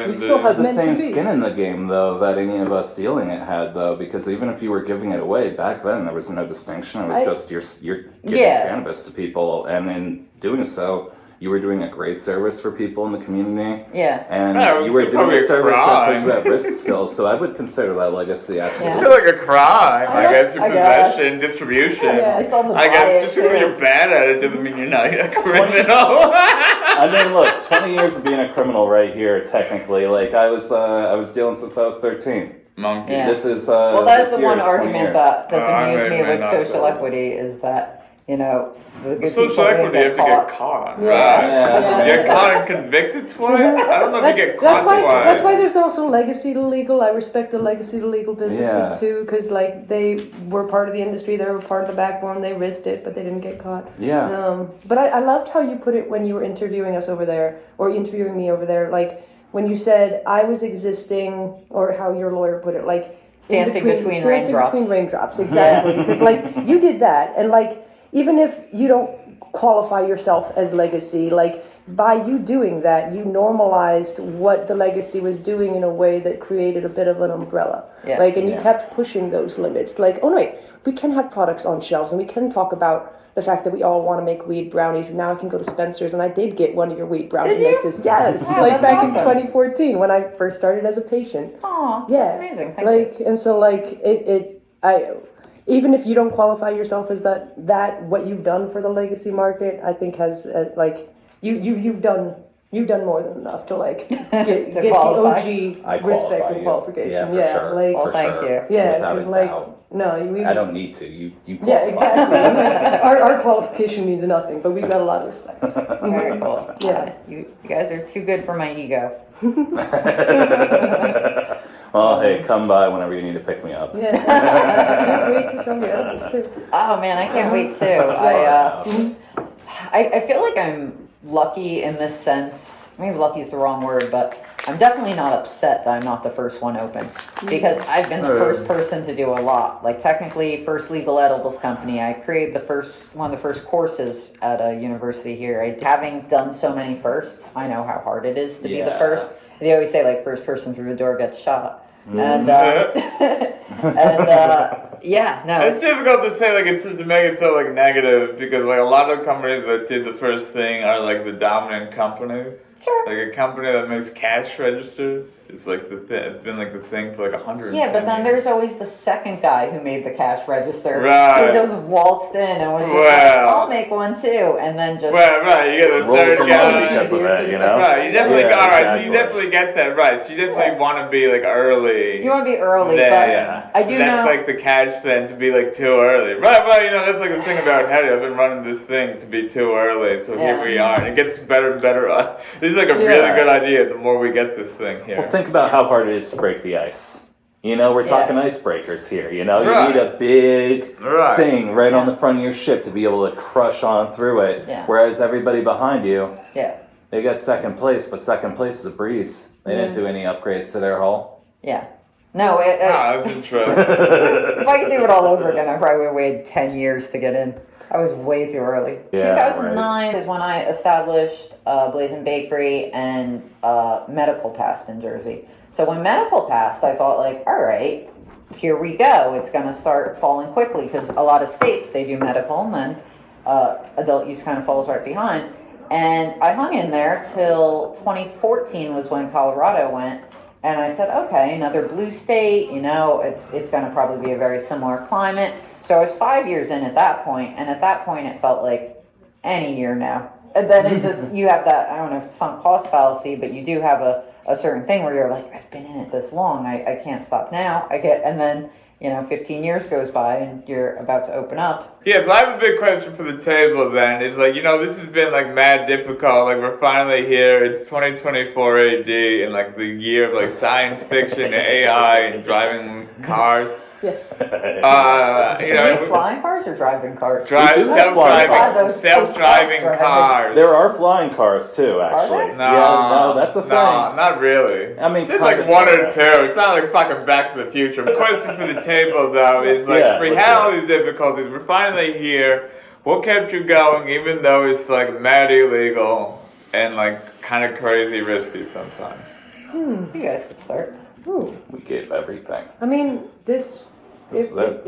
We still had the Meant to same be. skin in the game, though, that any of us dealing it had, though, because even if you were giving it away, back then there was no distinction. It was just you're giving cannabis to people, and in doing so, you were doing a great service for people in the community. Yeah. And you were doing a service that put you at risk still, so I would consider that legacy actually. It's still like a crime, I guess, your I guess. possession, distribution. I still have to buy guess it, just because too. you're bad at it doesn't mean you're not a criminal. I mean, look, 20 years of being a criminal right here, technically. Like, I was dealing since I was 13. Monkey. Yeah. This is, Well, that is this the one year is 20 argument years. that does I amuse me may with not social so. equity is that, the good Social people didn't equity, you have get to caught. get caught. Yeah. Right? Yeah. You get caught and convicted twice? I don't know if you get caught twice. That's why there's also legacy to legal. I respect the legacy to legal businesses Yeah. too, because they were part of the industry, they were part of the backbone, they risked it, but they didn't get caught. Yeah. But I loved how you put it when you were interviewing us over there, or interviewing me over there, like when you said I was existing, or how your lawyer put it, like Dancing between raindrops. Between raindrops, exactly. Because you did that, and even if you don't qualify yourself as legacy, by you doing that, you normalized what the legacy was doing in a way that created a bit of an umbrella. Yeah. You kept pushing those limits. Oh no, wait, we can have products on shelves, and we can talk about the fact that we all want to make weed brownies, and now I can go to Spencer's, and I did get one of your weed brownie Did you? mixes. Yes, Wow, that's back awesome. in 2014 when I first started as a patient. Aw, Yeah, that's amazing. Thank you. and so even if you don't qualify yourself as that what you've done for the legacy market, I think has you've done more than enough to get the qualify. OG I respect qualify and you. qualification. Yeah, for sure. Well, For thank sure. you. Yeah, Without a because doubt. no, I don't need to. You qualify. Yeah, exactly. our qualification means nothing, but we've got a lot of respect. Very cool. Yeah. You guys are too good for my ego. Well, hey, come by whenever you need to pick me up. Yeah, I can't wait to sell your edibles too. Oh man, I can't wait too. I feel like I'm lucky in this sense. Maybe lucky is the wrong word, but I'm definitely not upset that I'm not the first one open, because I've been the first person to do a lot. Technically, first legal edibles company. I created one of the first courses at a university here. Having done so many firsts, I know how hard it is to be the first. They always say first person through the door gets shot. And It's difficult to say, it's to make it so negative, because a lot of companies that did the first thing are the dominant companies. Sure. A company that makes cash registers. It's it's been the thing for 100 Yeah, but then there's always the second guy who made the cash register. Right. Who just waltzed in and was just I'll make one too, and then just Right. You get the Rolls third along guy. because of that, you know? Right, you definitely Yeah, all right. So exactly. you definitely get that right. So you definitely want to be early. you want to be early, but I do that's know. the catch then, to be too early. Right. That's the thing about Heady. I've been running this thing to be too early, so here we are, and it gets better and better. This is a really good idea. The more we get this thing here. Well, think about how hard it is to break the ice. We're talking icebreakers here. You Right. need a big thing right on Yeah. the front of your ship to be able to crush on through it. Yeah. Whereas everybody behind you, Yeah, they got second place, but second place is a breeze. They didn't do any upgrades to their hull. yeah. No, That's interesting. if I could do it all over again, I probably would wait 10 years to get in. I was way too early. Yeah, 2009 is when I established Blazin Bakery and Medical Past in Jersey. So when medical passed, I thought like, all right, here we go. It's going to start falling quickly because a lot of states, they do medical and then adult use kind of falls right behind. And I hung in there till 2014 was when Colorado went. And I said, okay, another blue state, it's going to probably be a very similar climate. So I was 5 years in at that point. And at that point, it felt like any year now. And then it just, you have that, I don't know if it's sunk cost fallacy, but you do have a certain thing where you're like, I've been in it this long, I can't stop now. And then, 15 years goes by and you're about to open up. Yeah, so I have a big question for the table then. It's like, this has been like mad difficult. Like we're finally here. It's 2024 AD and like the year of like science fiction and AI and driving cars. Yes. Do we have flying cars or driving cars? Self-driving cars. There are flying cars too, actually. No, that's a thing. No, not really. I mean, there's like one or two. It's not like fucking Back to the Future. The question for the table though is like, we had all these difficulties. We're finally here. What kept you going, even though it's like mad illegal and like kind of crazy risky sometimes? You guys could start. We gave everything. I mean, it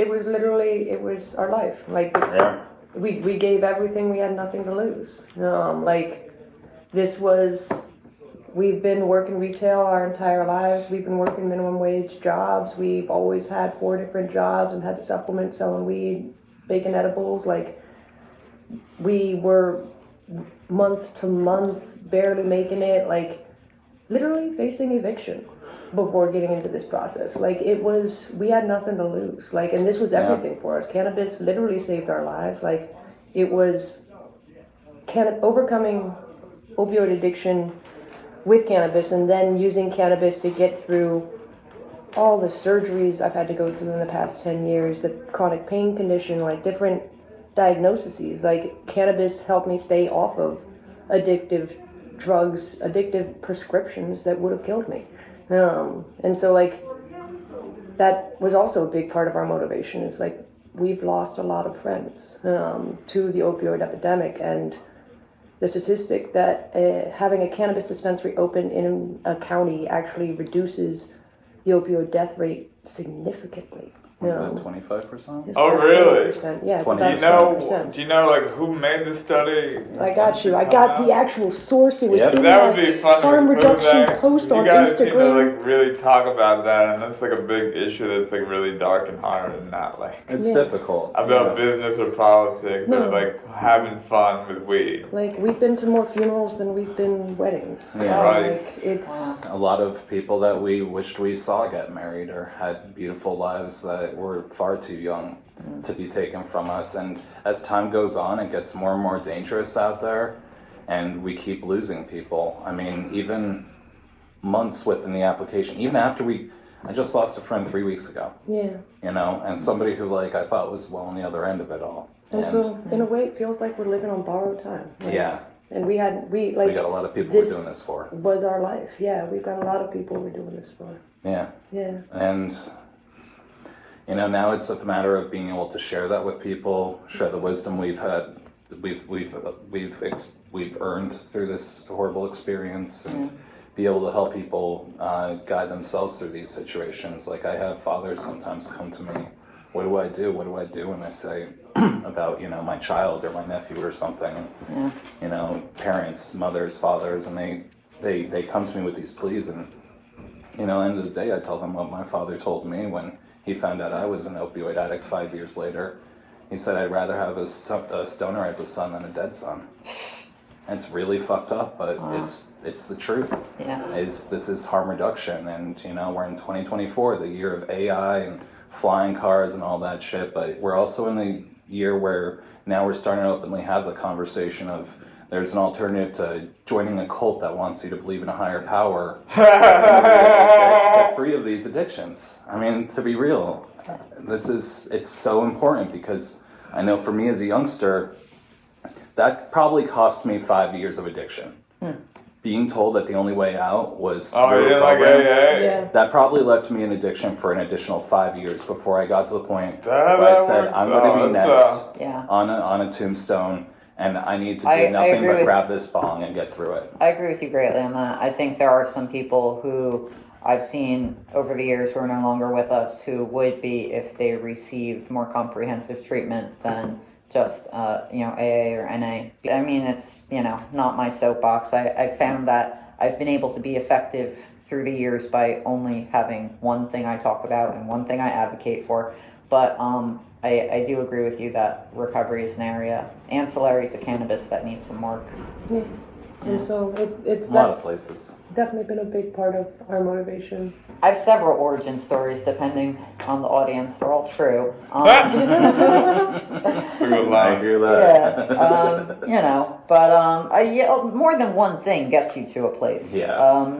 was literally, it was our life. Like this, we gave everything. We had nothing to lose. We've been working retail our entire lives. We've been working minimum wage jobs. We've always had 4 different jobs and had to supplement selling weed, baking edibles. Like we were month to month, barely making it. Like literally facing eviction before getting into this process. Like we had nothing to lose. Like, and this was everything for us. Cannabis literally saved our lives. Like it was overcoming opioid addiction with cannabis and then using cannabis to get through all the surgeries I've had to go through in the past 10 years, the chronic pain condition, like different diagnoses. Like cannabis helped me stay off of addictive drugs, addictive prescriptions that would have killed me. And so like that was also a big part of our motivation is like we've lost a lot of friends to the opioid epidemic, and the statistic that having a cannabis dispensary open in a county actually reduces the opioid death rate significantly. Was that 25%? Oh, really? 20%. Yeah, 20%. Do you know like who made the study? I got you. I got the actual source. It was in that would be fun harm to reduction that. post on You guys seem to Instagram. like really talk about that, and that's like a big issue that's like really dark and hard and not like It's difficult. about business or politics or like having fun with weed. Like we've been to more funerals than we've been weddings. Yeah. Right. Like, it's A lot of people that we wished we saw get married or had beautiful lives that were far too young to be taken from us. And as time goes on, it gets more and more dangerous out there, and we keep losing people. I mean, even months within the application, even after I just lost a friend 3 weeks ago. yeah. And somebody who like I thought was well on the other end of it all. And so in a way, it feels like we're living on borrowed time. Like, yeah, And we got a lot of people we're doing this for. Was our life. Yeah, we've got a lot of people we're doing this for. Yeah. Yeah. And now it's a matter of being able to share that with people, share the wisdom we've earned through this horrible experience, and be able to help people guide themselves through these situations. Like I have fathers sometimes come to me, what do I do? What do I do? And I say about, my child or my nephew or something. Parents, mothers, fathers, and they come to me with these pleas, and at the end of the day, I tell them what my father told me when he found out I was an opioid addict 5 years later. He said, I'd rather have a stoner as a son than a dead son. And it's really fucked up, but it's the truth. Yeah. This is harm reduction, and we're in 2024, the year of AI and flying cars and all that shit, but we're also in the year where now we're starting to openly have the conversation of there's an alternative to joining a cult that wants you to believe in a higher power get free of these addictions. I mean, to be real, it's so important, because I know for me as a youngster, that probably cost me 5 years of addiction. Being told that the only way out was through a program, Yeah. that probably left me in addiction for an additional 5 years before I got to the point where I said, I'm going to be next on a tombstone, and I need to do nothing but grab this bong and get through it. I agree with you greatly on that. I think there are some people who I've seen over the years who are no longer with us who would be if they received more comprehensive treatment than just AA or NA. I mean, it's not my soapbox. I found that I've been able to be effective through the years by only having one thing I talk about and one thing I advocate for. But I do agree with you that recovery is an area ancillary to cannabis that needs some work. Yeah. And so it's A lot of places. definitely been a big part of our motivation. I have several origin stories depending on the audience. They're all true. That's a good I line. agree with that. More than one thing gets you to a place. Yeah.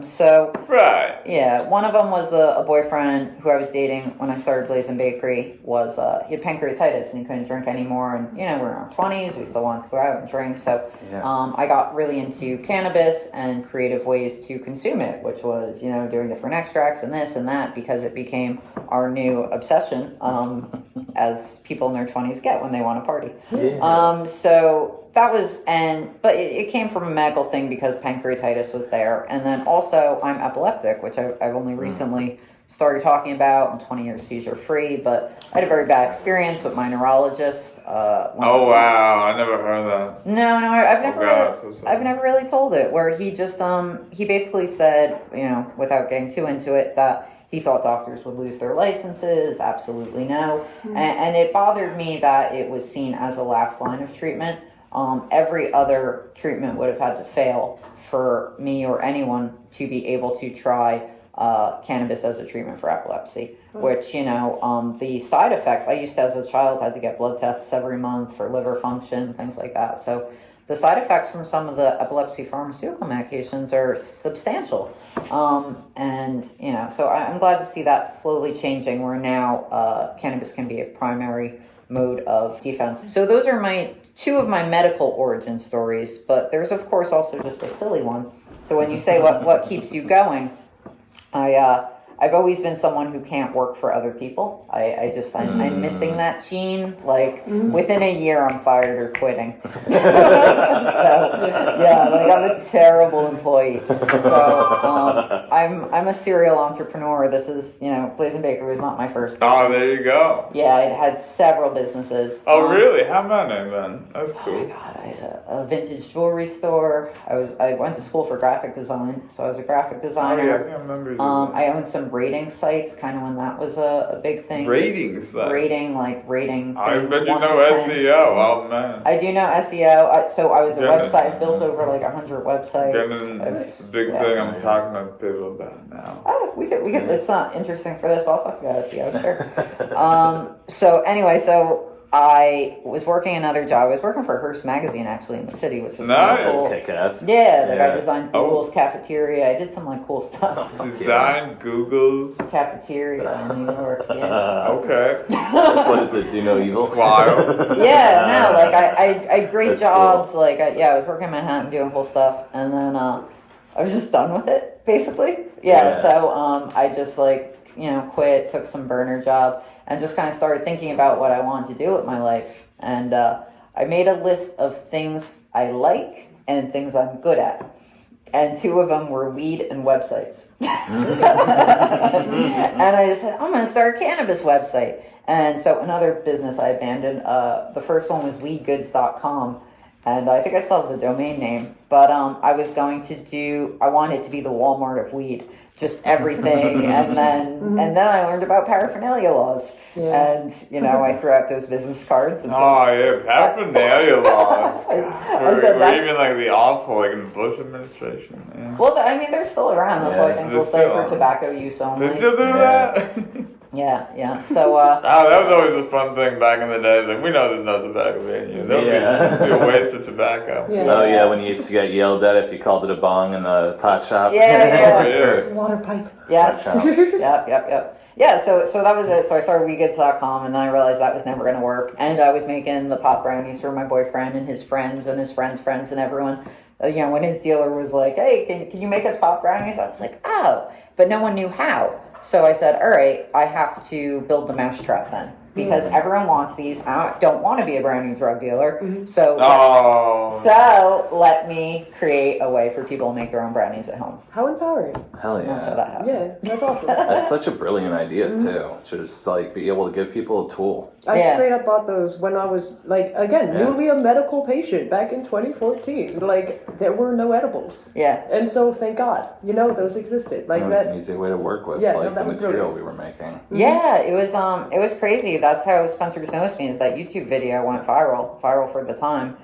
Right. Yeah, one of them was a boyfriend who I was dating when I started Blazin Bakery. He had pancreatitis and he couldn't drink anymore. And we're in our 20s, we still wanted to go out and drink. So I got really into cannabis and creative ways to consume it, which was doing different extracts and this and that, because it became our new obsession, as people in their 20s get when they want to party. Yeah. So that was, but it came from a medical thing because pancreatitis was there. And then also I'm epileptic, which I've only recently started talking about. I'm 20 years seizure free, but I had a very bad experience with my neurologist. Oh wow, I never heard that. No, I've never God, so sorry. I've never really told it, where he just he basically said, without getting too into it, that he thought doctors would lose their licenses. Absolutely no. And it bothered me that it was seen as a last line of treatment. Every other treatment would have had to fail for me or anyone to be able to try cannabis as a treatment for epilepsy, which, the side effects, I used to, as a child, had to get blood tests every month for liver function, things like that. So the side effects from some of the epilepsy pharmaceutical medications are substantial. So I'm glad to see that slowly changing, where now cannabis can be a primary mode of defense. So those are two of my medical origin stories, but there's of course also just a silly one. So when you say what keeps you going, I've always been someone who can't work for other people. I'm missing that gene. Like within a year, I'm fired or quitting. I'm a terrible employee. So I'm a serial entrepreneur. This is Blazin Bakery was not my first business. Oh, there you go. Yeah, I had several businesses. Oh, really? How many then? That's Oh cool. my God, I had a vintage jewelry store. I went to school for graphic design, so I was a graphic Oh, designer. yeah, I think I remember you. I owned some rating sites, kind of when that was a big thing. Ratings, then. Rating I things, bet you one know to 10. SEO. Oh man. I do know SEO. So I was a Goodness. website. I've built over like 100 websites. It's a big thing I'm talking to people about now. Oh, we could. It's not interesting for this, but I'll talk about SEO, sure. So anyway, I was working another job. I was working for Hearst Magazine, actually, in the city, which was Nice. pretty cool. That's kick-ass. Yeah, I Yeah. designed Google's cafeteria. I did some cool stuff. Design Google's. Cafeteria in New York. Yeah. Okay. What is it? Do no evil? Wild. Yeah, no, I had great That's jobs. Cool. I was working in Manhattan doing cool stuff, and then I was just done with it, basically. Yeah. So I just quit, took some burner job, and just kind of started thinking about what I wanted to do with my life. And I made a list of things I like and things I'm good at. And two of them were weed and websites. And I just said, I'm going to start a cannabis website. And so another business I abandoned, the first one was weedgoods.com. And I think I still have the domain name. But I wanted it to be the Walmart of weed. Just everything, and then I learned about paraphernalia laws, and I threw out those business cards. And Paraphernalia laws. We're even the awful, in the Bush administration. Yeah. Well, they're still around. That's why things will say for tobacco use only. They still do that? Yeah. So. That was always a fun thing back in the day. We know there's no tobacco in you. There'll be a waste of tobacco. Yeah. Oh yeah, when you used to get yelled at if you called it a bong in the pot shop. Yeah. Water pipe. Yes. Yep. Yeah, so that was it. So I started WeGoods.com, and then I realized that was never going to work. And I was making the pot brownies for my boyfriend and his friends and friends and everyone. When his dealer was like, hey, can you make us pot brownies? I was like, oh. But no one knew how. So I said, all right, I have to build the mousetrap then. because everyone wants these. I don't want to be a brownie drug dealer. So let me create a way for people to make their own brownies at home. How empowering. Hell yeah. That's how that happened. Yeah, that's awesome. That's such a brilliant idea too. Just like be able to give people a tool. I straight up bought those when I was like, again, newly a medical patient back in 2014. Like there were no edibles. Yeah. And so thank God, those existed. Like It's an easy way to work with the material we were making. Yeah, it was crazy. That's how Spencer's knows me, is that YouTube video went viral for the time.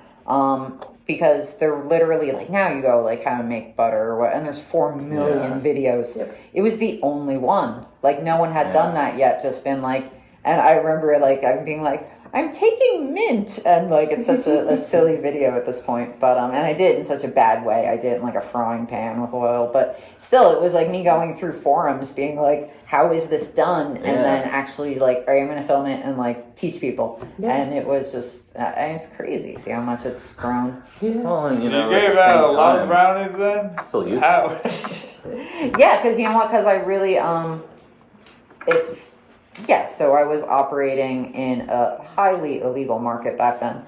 Because they're literally like, now you go like how to make butter or what, and there's 4 million videos. It was the only one. Like no one had done that yet, just been like, and I remember like I'm being like, I'm taking mint, and like it's such a silly video at this point, but and I did it in such a bad way. I did it in like a frying pan with oil, but still it was like me going through forums being like, how is this done? And then actually like, all right, I'm going to film it and like teach people. And it was just, it's crazy. See how much it's grown. Well, and you gave out a lot of brownies then? Still useful. Yeah, because you know what? Because I really, so I was operating in a highly illegal market back then.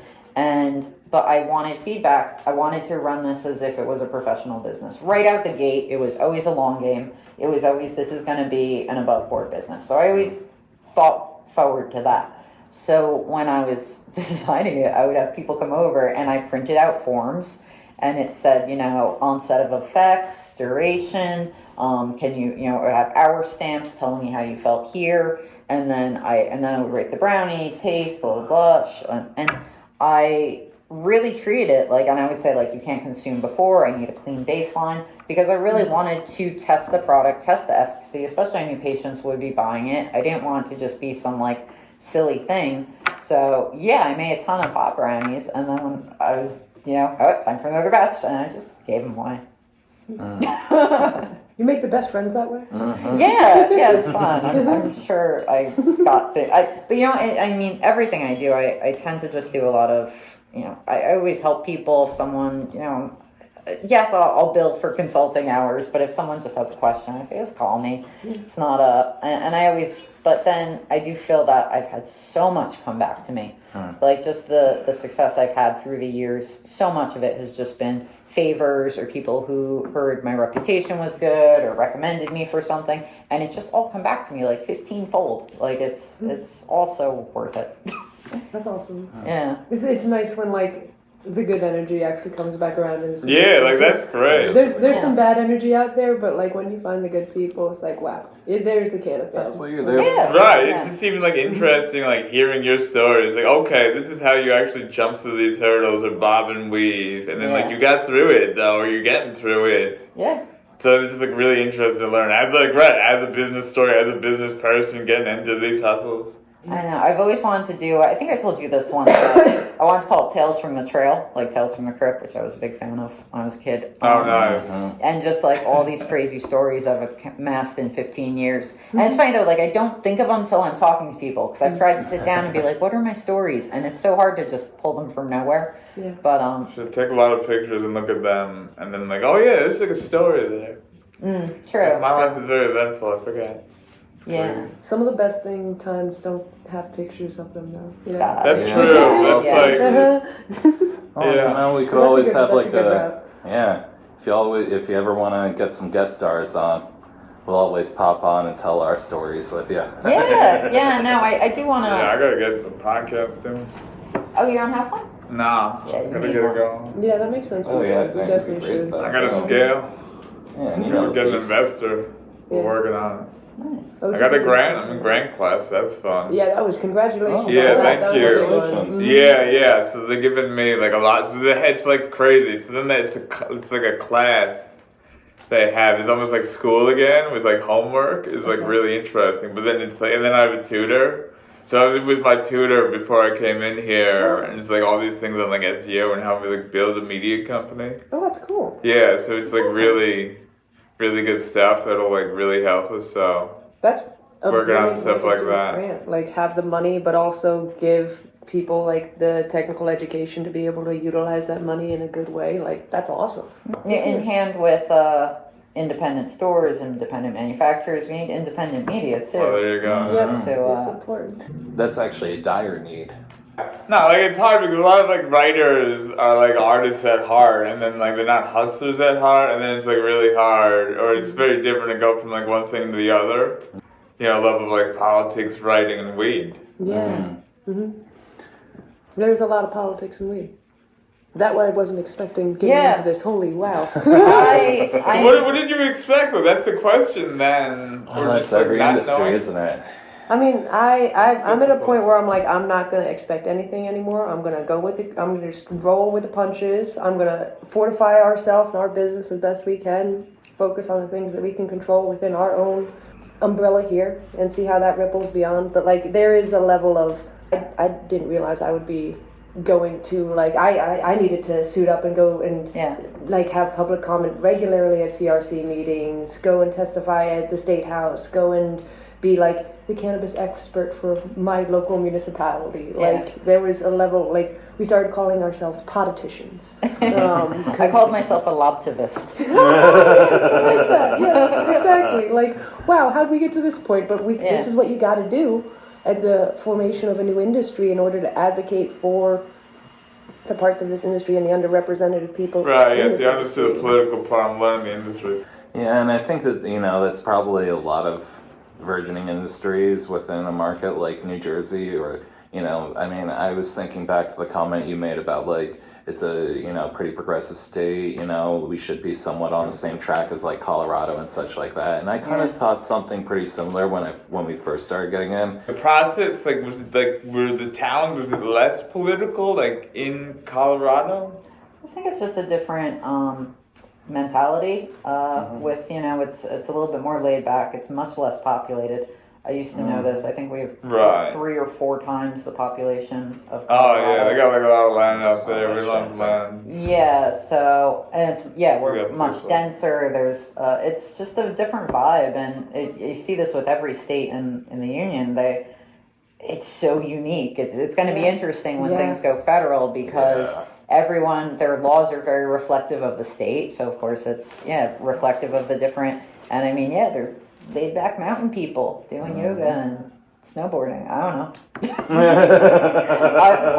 But I wanted feedback. I wanted to run this as if it was a professional business. Right out the gate, it was always a long game. It was always, this is going to be an above board business. So I always thought forward to that. So when I was designing it, I would have people come over and I printed out forms and it said, onset of effects, duration, can you, have hour stamps telling me how you felt here. And then I would rate the brownie, taste, blah, blah, blah. And I really treated it like, and I would say like, you can't consume before, I need a clean baseline, because I really wanted to test the product, test the efficacy, especially I knew patients would be buying it. I didn't want it to just be some like silly thing. So yeah, I made a ton of pot brownies, and then when I was, time for another batch, and I just gave them away. You make the best friends that way? Yeah, it was fun. I'm sure I got but I mean, everything I do, I tend to just do a lot of, I always help people. If someone, yes, I'll bill for consulting hours, but if someone just has a question, I say, just call me. It's not and I always, but then I do feel that I've had so much come back to me. Like just the success I've had through the years, so much of it has just been favors or people who heard my reputation was good or recommended me for something, and it's just all come back to me like 15-fold. Like it's also worth it. That's awesome. Yeah. It's nice when like the good energy actually comes back around and that's great. There's some bad energy out there, but like when you find the good people, it's like, wow, there's the can of film. That's what you're there for. Right, it's just even like interesting, like hearing your story. It's like, okay, this is how you actually jump through these hurdles or bob and weave, and then like you got through it though, or you're getting through it. Yeah. So it's just like really interesting to learn as a business story, as a business person getting into these hustles. I know. I've always wanted to do, I think I told you this once, but I wanted to call it Tales from the Trail, like Tales from the Crypt, which I was a big fan of when I was a kid. Oh, nice. And just like all these crazy stories I've amassed in 15 years. And it's funny though, like I don't think of them until I'm talking to people, because I've tried to sit down and be like, what are my stories? And it's so hard to just pull them from nowhere. Yeah. But should take a lot of pictures and look at them, and then like, oh yeah, there's like a story there. True. Like, my life is very eventful. I forget. Yeah. Some of the best times don't have pictures of them though. That's true. That's like, we could always have like if you ever want to get some guest stars on, we'll always pop on and tell our stories with you. I do want to. Yeah, I gotta get a podcast doing. Oh, you don't have one? Nah, Yeah, I you gotta need get one. it going. Yeah, that makes sense. Oh yeah, we definitely should. I gotta scale. Yeah, and We're getting an investor. We're working on it. Nice. I got a grant. I'm in grant class. That's fun. Yeah, that was congratulations. Yeah, on that. thank That you. was a big one. Yeah. So they're giving me like a lot. So it's like crazy. So then it's like a class they have. It's almost like school again with like homework. It's like really interesting. But then it's like, and then I have a tutor. So I was with my tutor before I came in here, and it's like all these things on like SEO and how we like build a media company. Oh, that's cool. Yeah, so it's like really good stuff that'll like really help us. So that's working on stuff like that. Grant. Like have the money, but also give people like the technical education to be able to utilize that money in a good way. Like that's awesome. In hand independent stores, independent manufacturers. We need independent media too. Oh, there you go. Yep, So, it's important. That's actually a dire need. No, like it's hard because a lot of like writers are like artists at heart, and then like they're not hustlers at heart, and then it's like really hard, or it's very different to go from like one thing to the other. You know, love of like politics, writing, and weed. Yeah. There's a lot of politics in weed. That way I wasn't expecting getting into this. Holy wow. What did you expect though? That's the question then. Well, that's every industry, isn't it? I mean, I'm at a point where I'm like, I'm not going to expect anything anymore. I'm going to go with it. I'm going to just roll with the punches. I'm going to fortify ourselves and our business as best we can. Focus on the things that we can control within our own umbrella here and see how that ripples beyond. But like, there is a level of, I didn't realize I would be going to like, I needed to suit up and go and like have public comment regularly at CRC meetings, go and testify at the State House, go and be like the cannabis expert for my local municipality. Like there was a level, like we started calling ourselves politicians. I called myself a lobtivist. Like that. Yeah, exactly. Like, wow, how did we get to this point? But this is what you got to do at the formation of a new industry in order to advocate for the parts of this industry and the underrepresented people. Right, yes, you understood the political part and learning the industry. Yeah, and I think that, that's probably a lot of burgeoning industries within a market like New Jersey or, I was thinking back to the comment you made about like, it's a, pretty progressive state, we should be somewhat on the same track as like Colorado and such like that. And I kind of thought something pretty similar when we first started getting in. The process, like, was it like, was it less political, like in Colorado? I think it's just a different mentality with, it's a little bit more laid back. It's much less populated. I used to know this. I think we have 3 or 4 times the population of Colorado. Oh, yeah, they got like a lot of land out there. We love land. Yeah, so, and it's, we're much denser. There's, it's just a different vibe, and you see this with every state in the union. It's so unique. It's going to be interesting when things go federal because everyone, their laws are very reflective of the state. So, of course, it's, reflective of the different, and I mean, they're laid back mountain people doing yoga and snowboarding. I don't know.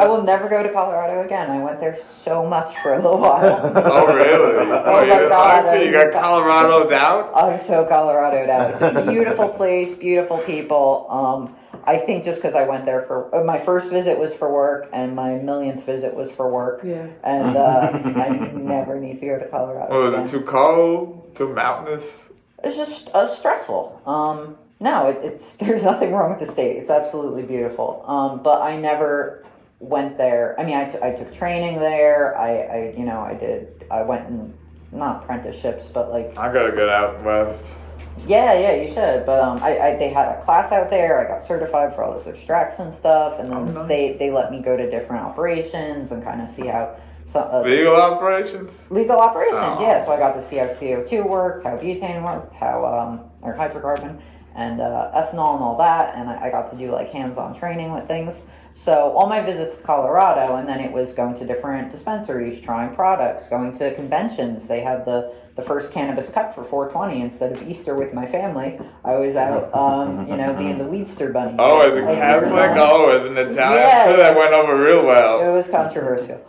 I will never go to Colorado again. I went there so much for a little while. Oh, really? Oh my God. You got Colorado'd out? I'm so Colorado'd out. It's a beautiful place, beautiful people. I think just because I went there for my first visit was for work, and my millionth visit was for work. Yeah. And I never need to go to Colorado. Well, is it too cold? Too mountainous? It's just stressful. No, there's nothing wrong with the state. It's absolutely beautiful. But I never went there. I mean, I took training there. I went in, not apprenticeships, but like. I gotta get out west. Yeah, you should. But they had a class out there. I got certified for all this extraction stuff, and then they let me go to different operations and kind of see how. Legal operations? Legal operations, yeah. So I got to see how CO2 worked, how butane worked, how or hydrocarbon, and ethanol and all that. And I got to do like hands-on training with things. So all my visits to Colorado, and then it was going to different dispensaries, trying products, going to conventions. They had the first cannabis cup for 420 instead of Easter with my family. I was out, being the Weedster bunny. Oh, as a Catholic? Oh, as an Italian? Yeah, that went over real well. It was controversial.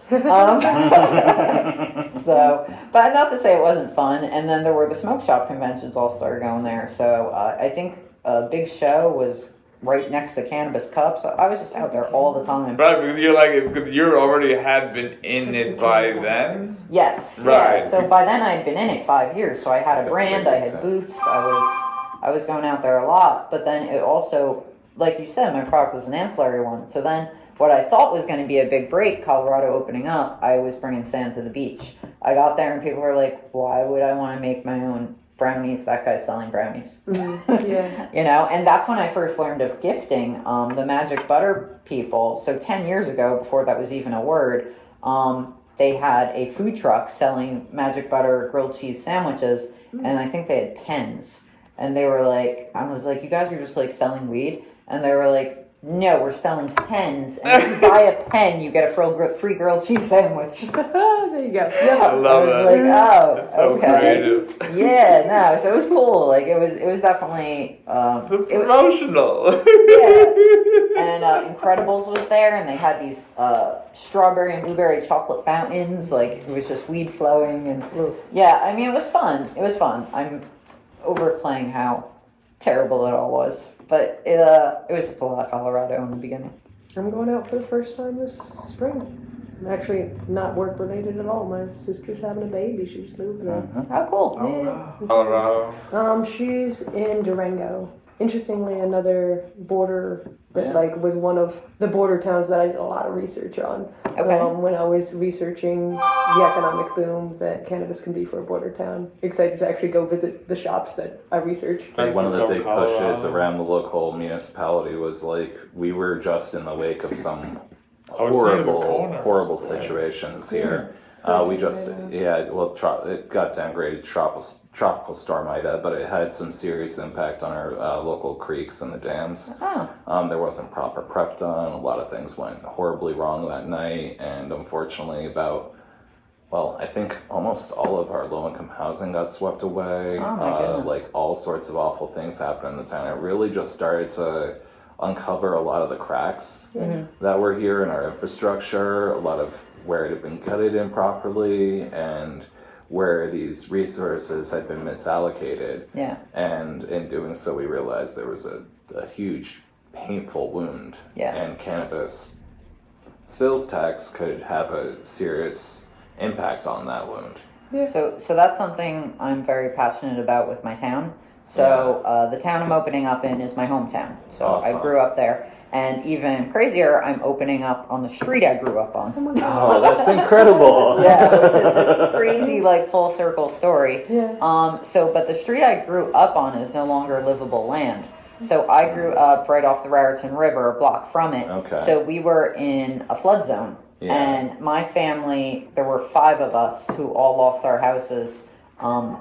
So, but not to say it wasn't fun. And then there were the smoke shop conventions all started going there. So I think a big show was right next to Cannabis Cup, so I was just out there all the time. Right, because you already had been in it by then? Yes. Right. Yeah. So by then I had been in it 5 years, so I had a brand, I had booths, I was going out there a lot, but then it also, like you said, my product was an ancillary one, so then what I thought was going to be a big break, Colorado opening up, I was bringing sand to the beach. I got there and people were like, why would I want to make my own brownies? That guy's selling brownies. Yeah. And that's when I first learned of gifting. The magic butter people, so 10 years ago, before that was even a word, they had a food truck selling magic butter grilled cheese sandwiches, and I think they had pens. And they were like, I was like, you guys are just like selling weed? And they were like, no, we're selling pens. And if you buy a pen, you get a free grilled cheese sandwich. There you go. I love I was it. like, oh, It's so okay. creative. Yeah, no, so it was cool. Like it was definitely It's promotional. and Incredibles was there, and they had these strawberry and blueberry chocolate fountains. Like it was just weed flowing, and yeah, I mean it was fun. It was fun. I'm overplaying how terrible it all was, but it was just a lot of Colorado in the beginning. I'm going out for the first time this spring. Actually, not work related at all. My sister's having a baby. She just moved there. How cool! Oh, wow. Colorado. She's in Durango. Interestingly, another border that was one of the border towns that I did a lot of research on. Okay. When I was researching the economic boom that cannabis can be for a border town. Excited to actually go visit the shops that I researched. One of the big pushes around the local municipality was like we were just in the wake of some horrible situations here. We just, it got downgraded tropical storm Ida, but it had some serious impact on our local creeks and the dams. There wasn't proper prep done. A lot of things went horribly wrong that night, and unfortunately I think almost all of our low-income housing got swept away. Oh my goodness. Like all sorts of awful things happened in the town. It really just started to uncover a lot of the cracks that were here in our infrastructure, a lot of where it had been gutted improperly, and where these resources had been misallocated. Yeah. And in doing so, we realized there was a huge, painful wound. Yeah. And cannabis sales tax could have a serious impact on that wound. Yeah. So that's something I'm very passionate about with my town. So the town I'm opening up in is my hometown. So Awesome. I grew up there. And even crazier, I'm opening up on the street I grew up on. Oh, that's incredible. Yeah, which is this crazy, like, full circle story. Yeah. But the street I grew up on is no longer livable land. So I grew up right off the Raritan River, a block from it. Okay. So we were in a flood zone. Yeah. And my family, there were 5 of us who all lost our houses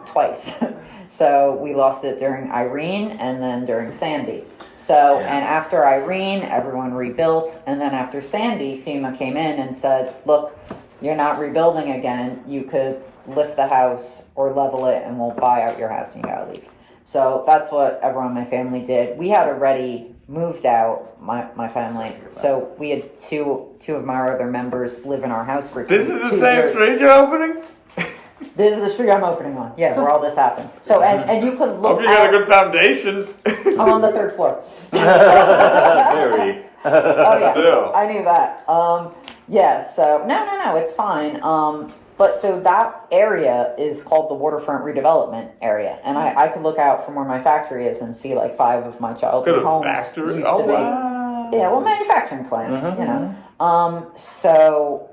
twice. So we lost it during Irene and then during Sandy. So, and after Irene, everyone rebuilt. And then after Sandy, FEMA came in and said, look, you're not rebuilding again. You could lift the house or level it and we'll buy out your house and you gotta leave. So that's what everyone in my family did. We had already moved out, my family. So we had two of my other members live in our house for 2 years. This is the same street you're opening? This is the street I'm opening on. Yeah, where all this happened. So, and you could look Hope you got a good foundation. I'm on the 3rd floor. Very. Oh yeah, Still. I knew that. So no, it's fine. But so that area is called the waterfront redevelopment area, and I could look out from where my factory is and see like 5 of my childhood homes factory? used Oh, to be. wow. Yeah, well, manufacturing plant, you know. So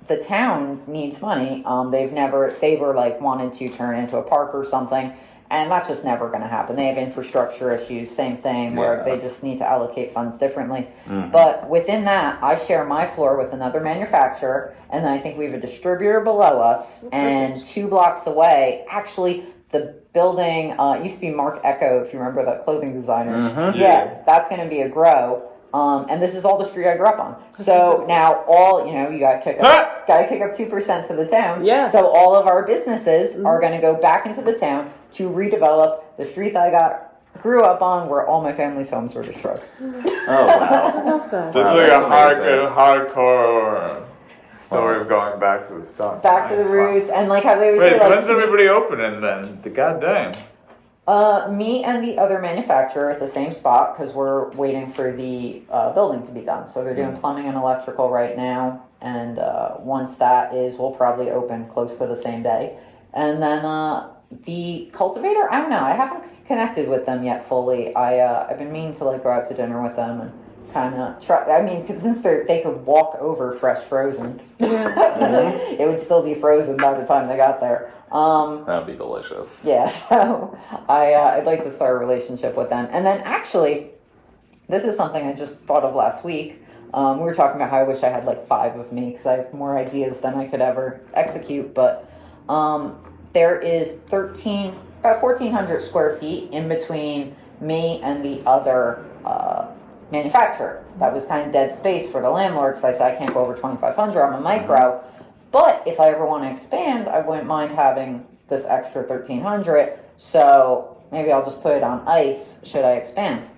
the town needs money. They were like wanted to turn into a park or something. And that's just never going to happen. They have infrastructure issues, same thing, where they just need to allocate funds differently. But within that, I share my floor with another manufacturer, and then I think we have a distributor below us, and 2 blocks away, actually, the building used to be Mark Echo, if you remember that clothing designer. Yeah, that's going to be a grow. And this is all the street I grew up on. So now you gotta kick up 2% to the town. Yeah. So all of our businesses are gonna go back into the town to redevelop the street I grew up on, where all my family's homes were destroyed. Oh, wow. I love that. This is like a hardcore story of going back to the start. Back to the roots, and like how they always Wait, say, so like, when's everybody opening then? The goddamn. me and the other manufacturer at the same spot, because we're waiting for the building to be done. So they're doing plumbing and electrical right now, and once that is, we'll probably open close to the same day. And then the cultivator, I don't know, I haven't connected with them yet fully. I've been meaning to like go out to dinner with them and kind of try. I mean, since they could walk over fresh frozen, it would still be frozen by the time they got there. That would be delicious. Yeah, so I'd like to start a relationship with them. And then actually, this is something I just thought of last week. We were talking about how I wish I had like 5 of me because I have more ideas than I could ever execute. But there is about 1,400 square feet in between me and the other manufacturer. That was kind of dead space for the landlord because I said I can't go over 2,500. I'm a micro. But if I ever want to expand, I wouldn't mind having this extra 1,300. So maybe I'll just put it on ice should I expand.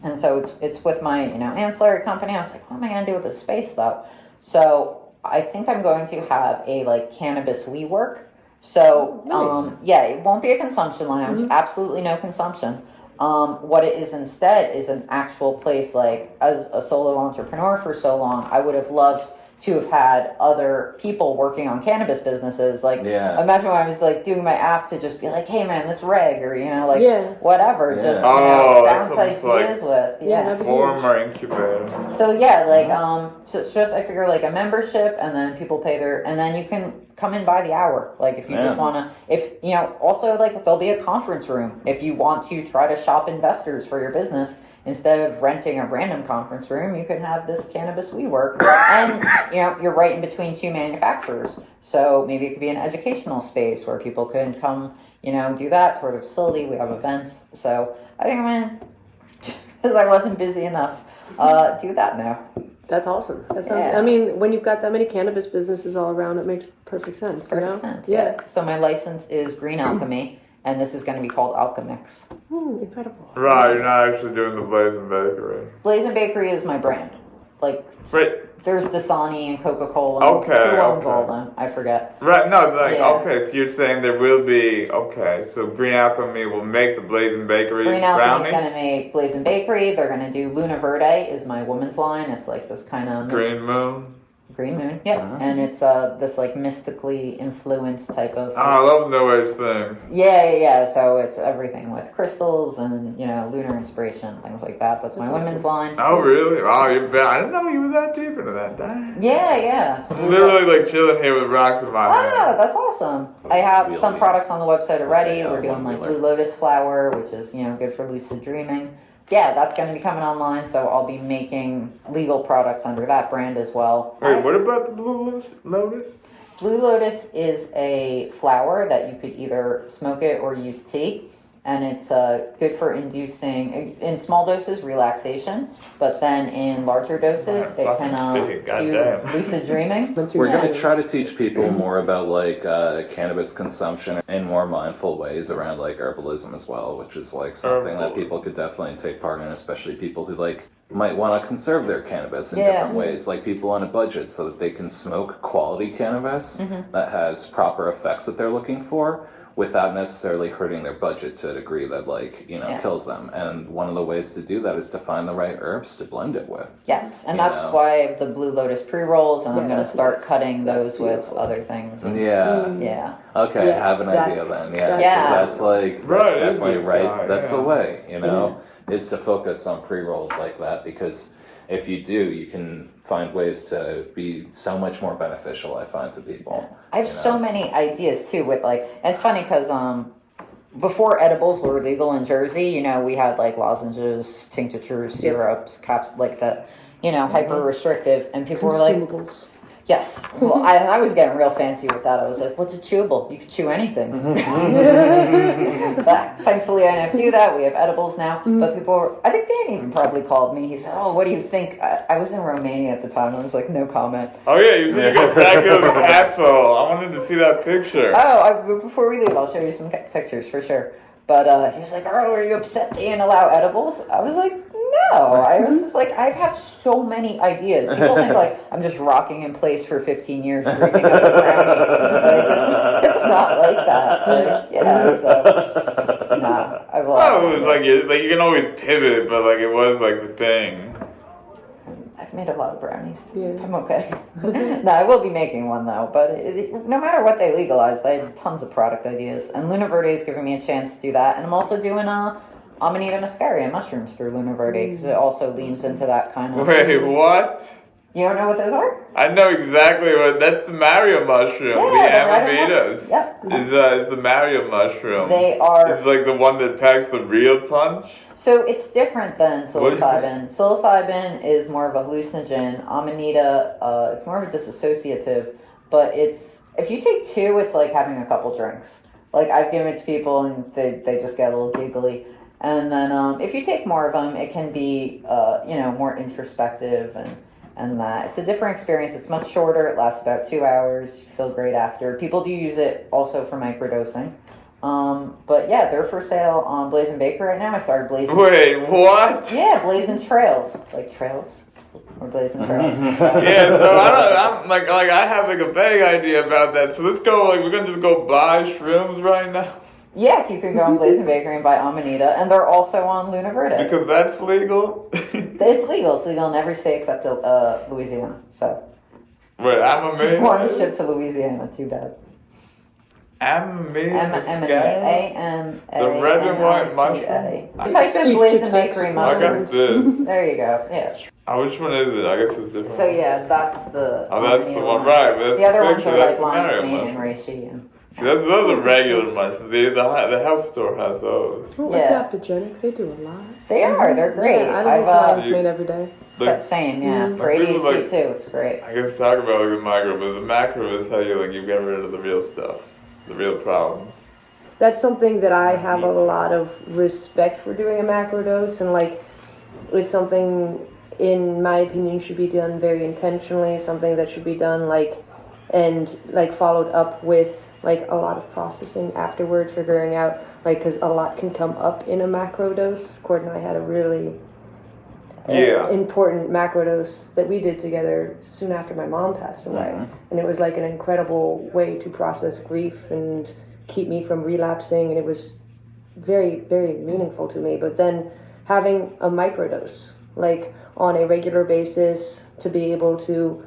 And so it's with my ancillary company. I was like, what am I going to do with this space though? So I think I'm going to have a like cannabis WeWork. So Nice. it won't be a consumption lounge. Absolutely no consumption. What it is instead is an actual place. Like as a solo entrepreneur for so long, I would have loved to have had other people working on cannabis businesses. Like imagine when I was like doing my app to just be like, hey man, this reg or whatever. Just bounce ideas with. Former incubator. So so it's just I figure like a membership and then people pay and then you can come in by the hour. Like if you just wanna also like there'll be a conference room if you want to try to shop investors for your business. Instead of renting a random conference room, you can have this cannabis WeWork, and you're right in between two manufacturers. So maybe it could be an educational space where people can come, do that sort of facility. We have events, so I think I'm gonna, because I wasn't busy enough, do that now. That's awesome. That sounds. I mean, when you've got that many cannabis businesses all around, it makes perfect sense. Perfect sense. Yeah. So my license is Green Alchemy. And this is going to be called Alchemix. Incredible. Right, you're not actually doing the Blazin Bakery. Blazin Bakery is my brand. Like, there's Dasani and Coca-Cola. Okay, Who owns all of them? I forget. Right, okay, so you're saying there will be, so Green Alchemy will make the Blazin Bakery Green brownie? Alchemy's going to make Blazin Bakery. They're going to do Luna Verde is my woman's line. It's like this kind of... Green Moon? Green Moon, yep. And it's this like mystically influenced type of... I love New Age things. Yeah. So it's everything with crystals and, lunar inspiration, things like that. That's my women's line. Oh, really? Oh, I didn't know you were that deep into that. Dang. Yeah. I'm literally like chilling here with rocks in my hand. Oh, that's awesome. I have some products on the website already. We're doing like Blue Lotus flower, which is, good for lucid dreaming. Yeah, that's going to be coming online, so I'll be making legal products under that brand as well. Wait, what about the Blue Lotus? Blue Lotus is a flower that you could either smoke it or use tea. And it's good for inducing, in small doses, relaxation. But then in larger doses, it can do lucid dreaming. We're going to try to teach people more about like cannabis consumption in more mindful ways around like herbalism as well, which is like something that people could definitely take part in, especially people who like might want to conserve their cannabis in different ways, like people on a budget so that they can smoke quality cannabis that has proper effects that they're looking for, without necessarily hurting their budget to a degree that kills them. And one of the ways to do that is to find the right herbs to blend it with. Yes, and that's why the Blue Lotus pre-rolls, and I'm going to start cutting those with other things. Yeah. Okay, I have an idea then. Yeah. That's definitely right. That's the way, is to focus on pre-rolls like that, because if you do, you can find ways to be so much more beneficial, I find, to people. I have so many ideas too with and it's funny because before edibles were legal in Jersey, we had like lozenges, tinctures, syrups, caps, like the, hyper restrictive, and people were like, yes. Well, I was getting real fancy with that. I was like, what's a chewable? You can chew anything. But thankfully, I don't do that. We have edibles now. But I think Dan even probably called me. He said, oh, what do you think? I was in Romania at the time. I was like, no comment. Oh, yeah, you said you got back to the castle. I wanted to see that picture. Oh, before we leave, I'll show you some pictures for sure. But he was like, oh, are you upset they didn't allow edibles? I was like, no. I was just like, I have so many ideas. People think I'm just rocking in place for 15 years dreaming of a brownie. It's not like that. So, I will. Oh, it was like you can always pivot, but it was the thing. I've made a lot of brownies. Yeah. I'm okay. No, I will be making one though. But no matter what they legalized, I had tons of product ideas. And Luna Verde is giving me a chance to do that. And I'm also doing Amanita muscaria mushrooms through Luna Verde because it also leans into that kind of... Wait, what? You don't know what those are? I know exactly that's the Mario mushroom. Yeah, the Amanitas. Yep. Is the Mario mushroom. They are... It's the one that packs the real punch? So it's different than psilocybin. Psilocybin is more of a hallucinogen. Amanita, it's more of a dissociative. But if you take two, it's like having a couple drinks. I've given it to people and they just get a little giggly. And then if you take more of them, it can be, more introspective and that. It's a different experience. It's much shorter. It lasts about 2 hours. You feel great after. People do use it also for microdosing. But yeah, they're for sale on Blazin' Baker right now. I started blazing. Wait, what? Yeah, blazing trails. Like trails. Or blazing trails. Yeah, so I'm like I have like a vague idea about that. So let's go, like, we're gonna just go buy shrooms right now? Yes, you can go on Blazin' Bakery and buy Amanita, and they're also on Luna Verde. Because that's legal? It's legal. It's legal in every state except Louisiana. So. Wait, I'm If you want to amazing. ship to Louisiana, too bad. Amanita. A-M-A-N-A. The red and white mushroom? Type in Blazin' Bakery I got mushrooms. this. There you go. Yeah. Oh, which one is it? I guess it's different. So yeah, that's the. Oh, that's the Amanita one, right? But that's The other the ones picture, are that's like the lion's Mario mane and mushroom. reishi. And, See, those are regular mushrooms. The health store has those. Oh, Yeah. adaptogenic, they do a lot. they are. They're great. Yeah, I don't make lion's You- mane every day. Same, yeah. For Like, people ADHD like- too, it's great. I guess talk about like the micro, but the macro is how you get rid of the real stuff, the real problems. That's something that I have a lot of respect for doing a macrodose, and like it's something, in my opinion, should be done very intentionally, something that should be done and followed up with like a lot of processing afterward, figuring out because a lot can come up in a macro dose. Cord and I had a really important macrodose that we did together soon after my mom passed away, and it was like an incredible way to process grief and keep me from relapsing, and it was very, very meaningful to me. But then having a microdose on a regular basis to be able to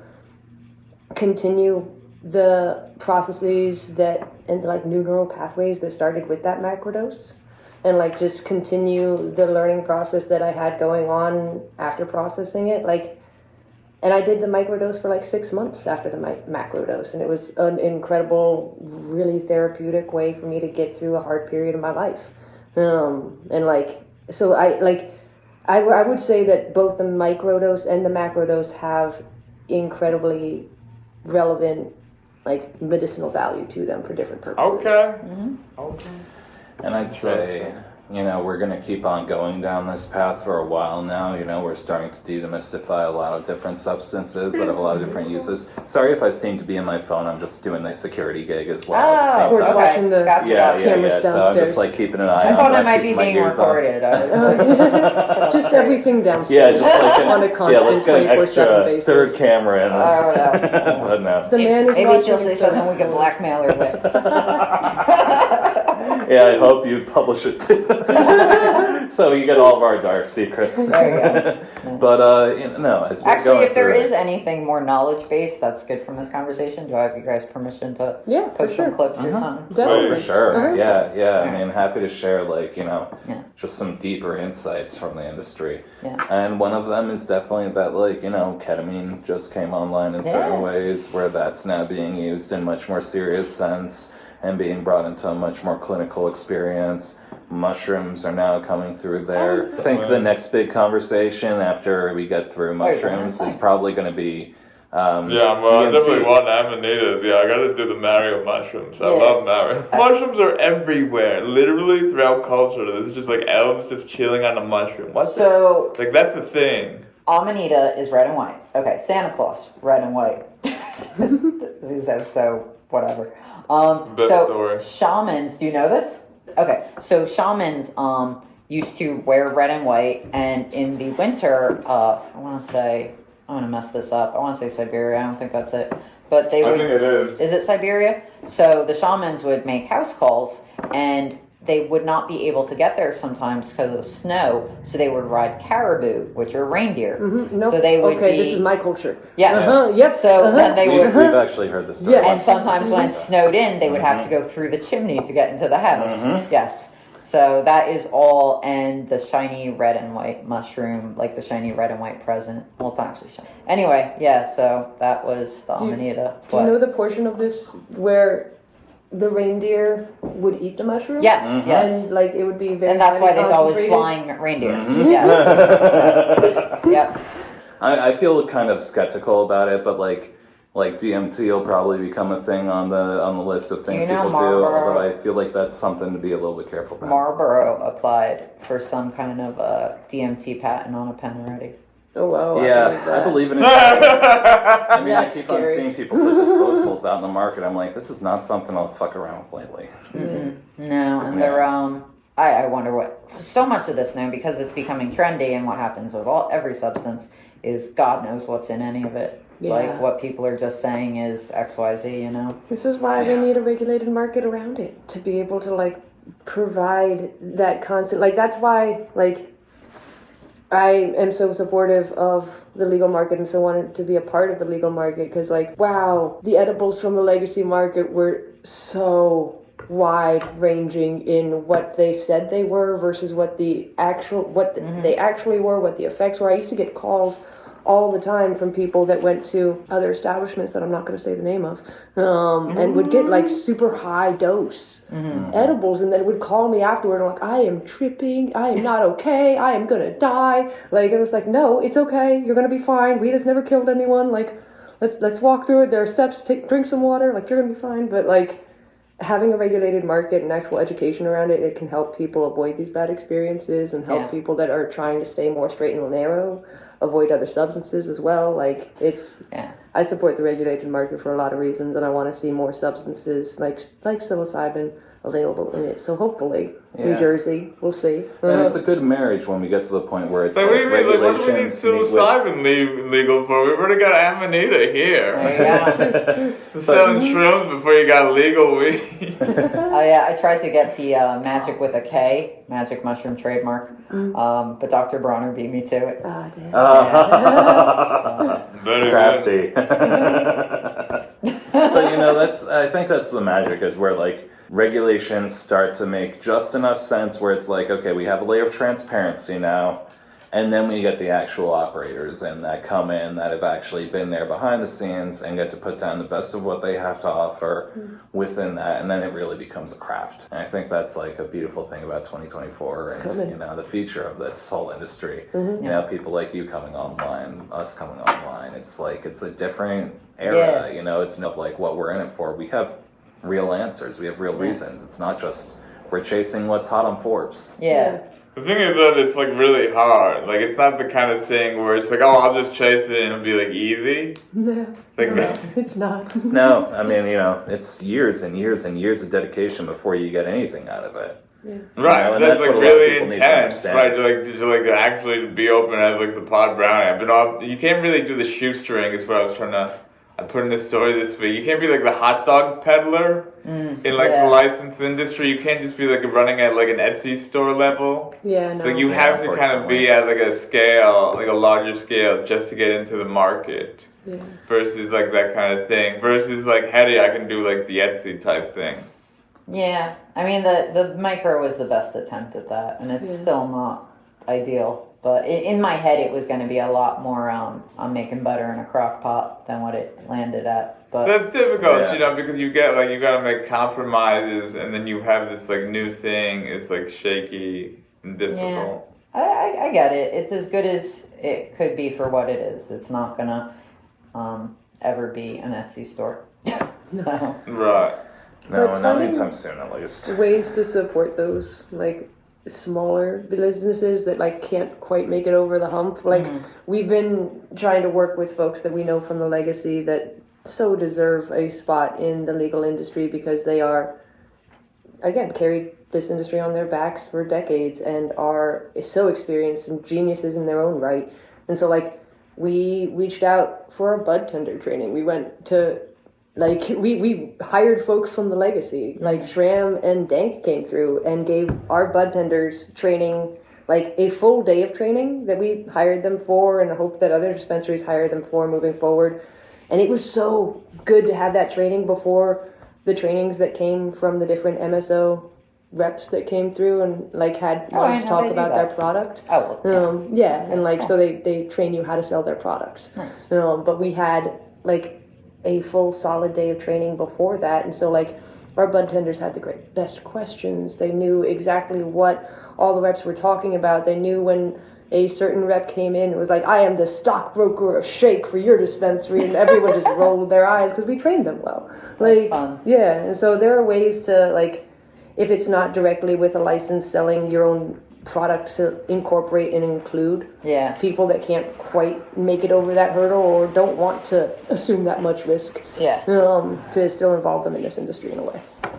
continue the processes and new neural pathways that started with that macrodose, and just continue the learning process that I had going on after processing it. And I did the microdose for 6 months after the macrodose, and it was an incredible, really therapeutic way for me to get through a hard period of my life. So I would say that both the microdose and the macrodose have incredibly relevant medicinal value to them for different purposes. Okay. Okay. And I'd say, we're going to keep on going down this path for a while now. We're starting to demystify a lot of different substances that have a lot of different uses. Sorry if I seem to be in my phone. I'm just doing the security gig as well at the same We're time. watching the Gotcha. cameras So I'm just downstairs. keeping an eye I on thought my it might be my being ears on. recorded. I was like, Just everything downstairs. Yeah, just like on a constant let's get an 24/7 extra basis. third camera in. Oh, no. But no. The man is Maybe watching she'll say himself. something we can blackmail her with. Yeah, I hope you publish it too. So you get all of our dark secrets. There you go. But, no, as we're Actually, going if there through is anything more knowledge-based that's good from this conversation, do I have you guys permission to Yeah, for post some sure. clips or something? Definitely. for sure. Uh-huh. Yeah. I mean, happy to share, Yeah. just some deeper insights from the industry. Yeah. And one of them is definitely that, ketamine just came online in certain ways where that's now being used in much more serious sense and being brought into a much more clinical experience. Mushrooms are now coming through there. I think the next big conversation after we get through mushrooms is probably going to be I DMT. definitely want amanitas. Yeah, I gotta do the Mario mushrooms. I Yeah. love Mario. Mushrooms are everywhere, literally throughout culture. There's just elves just chilling on a mushroom. What's So, that? That's a thing. Amanita is red and white. Okay, Santa Claus, red and white. He said so, whatever. Best So, story. shamans, do you know this? Okay, so shamans used to wear red and white, and in the winter, I'm going to mess this up. I want to say Siberia. I don't think that's it. But they I would. think it is. Is it Siberia? So the shamans would make house calls, and they would not be able to get there sometimes because of the snow. So they would ride caribou, which are reindeer. Nope. So they would okay, be. this is my culture. Yes. Yep. So then they would. We've actually heard this story. Yes. And sometimes when it snowed in, they would have to go through the chimney to get into the house. Yes. So that is all, and the shiny red and white mushroom, the shiny red and white present. Well, it's not actually shiny. Anyway, yeah, so that was the Amanita. Do you know the portion of this where the reindeer would eat the mushroom? Yes, yes. And it would be very And that's why they thought it was concentrated? flying reindeer. Yes. Yep. I feel kind of skeptical about it, but Like DMT will probably become a thing on the list of things people do. Marlboro, Although I feel like that's something to be a little bit careful about. Marlboro applied for some kind of a DMT patent on a pen already. Oh wow! Yeah, I believe in it. I mean, That's I keep on scary. seeing people put disposables out in the market. I'm like, this is not something I'll fuck around with lately. No, and they're I wonder what so much of this now, because it's becoming trendy, and what happens with every substance is God knows what's in any of it. Yeah. Like what people are just saying is XYZ, you know. This is why they need a regulated market around it to be able to like provide that constant. Like that's why like I am so supportive of the legal market and so wanted to be a part of the legal market, because like wow, the edibles from the legacy market were so wide ranging in what they said they were versus what they actually were, what the effects were. I used to get calls all the time from people that went to other establishments that I'm not going to say the name of, and would get like super high dose edibles, and then would call me afterward and like, I am tripping, I am not okay, I am going to die. Like, it was like, no, it's okay, you're going to be fine. Weed has never killed anyone. Like, let's walk through it. There are steps. Drink some water. Like, you're going to be fine. But like, having a regulated market and actual education around it, it can help people avoid these bad experiences and help people that are trying to stay more straight and narrow avoid other substances as well. Like I support the regulated market for a lot of reasons, and I want to see more substances like psilocybin available in it. So hopefully New Jersey, we'll see. And it's a good marriage when we get to the point where it's So like what do we need regulations meet with... psilocybin legal for? We've already got Amanita here. Selling shrooms before you got legal weed. Oh yeah, I tried to get the magic with a K, magic mushroom trademark, but Dr. Bronner beat me to it. Ah, damn. Very Crafty. But you know, I think that's the magic, is where like regulations start to make just enough sense where it's like, okay, we have a layer of transparency now, and then we get the actual operators in that come in that have actually been there behind the scenes and get to put down the best of what they have to offer within that, and then it really becomes a craft. And I think that's like a beautiful thing about 2024 and you know, the future of this whole industry. You know, people like you coming online, us coming online, it's like it's a different era. You know, it's not like what we're in it for. We have real answers, we have real reasons. It's not just we're chasing what's hot on Forbes. The thing is that it's like really hard. Like, it's not the kind of thing where it's like, oh, I'll just chase it and it'll be like easy. No, Like, no, it's not. No, I mean, you know, it's years and years and years of dedication before you get anything out of it. Right, You know, and that's like what a lot of really people need to intense, understand. right? To actually be open as like the pod brownie. I've been off. You can't really do the shoestring. Is what I was trying to. I put in this story this week. You can't be like the hot dog peddler in like the licensed industry. You can't just be like running at like an Etsy store level. Yeah, no. Like you have to kind of be at like a scale, like a larger scale, just to get into the market. Versus like that kind of thing. Versus like Heady, I can do like the Etsy type thing. Yeah, I mean the micro was the best attempt at that, and it's still not ideal. But in my head, it was going to be a lot more I'm making butter in a crock pot than what it landed at. But that's difficult, you know, because you get like you got to make compromises, and then you have this like new thing. It's like shaky and difficult. Yeah, I get it. It's as good as it could be for what it is. It's not gonna ever be an Etsy store. So. Right. No, not anytime soon, at least. Ways to support those like smaller businesses that like can't quite make it over the hump. Like we've been trying to work with folks that we know from the legacy that so deserve a spot in the legal industry, because they are, again, carried this industry on their backs for decades and are so experienced and geniuses in their own right. And so like we reached out for a bud tender training. We went to like we hired folks from the legacy, like Shram and Dank came through and gave our bud tenders training, like a full day of training that we hired them for, and hope that other dispensaries hire them for moving forward. And it was so good to have that training before the trainings that came from the different MSO reps that came through and like had wanted to talk about their product. And like so they train you how to sell their products. Nice. But we had like a full solid day of training before that, and so like our bud tenders had the best questions. They knew exactly what all the reps were talking about. They knew when a certain rep came in and was like, I am the stockbroker of shake for your dispensary, and everyone just rolled their eyes because we trained them well. That's fun. Yeah, and so there are ways to, like, if it's not directly with a license, selling your own product, to incorporate and include people that can't quite make it over that hurdle or don't want to assume that much risk, to still involve them in this industry in a way.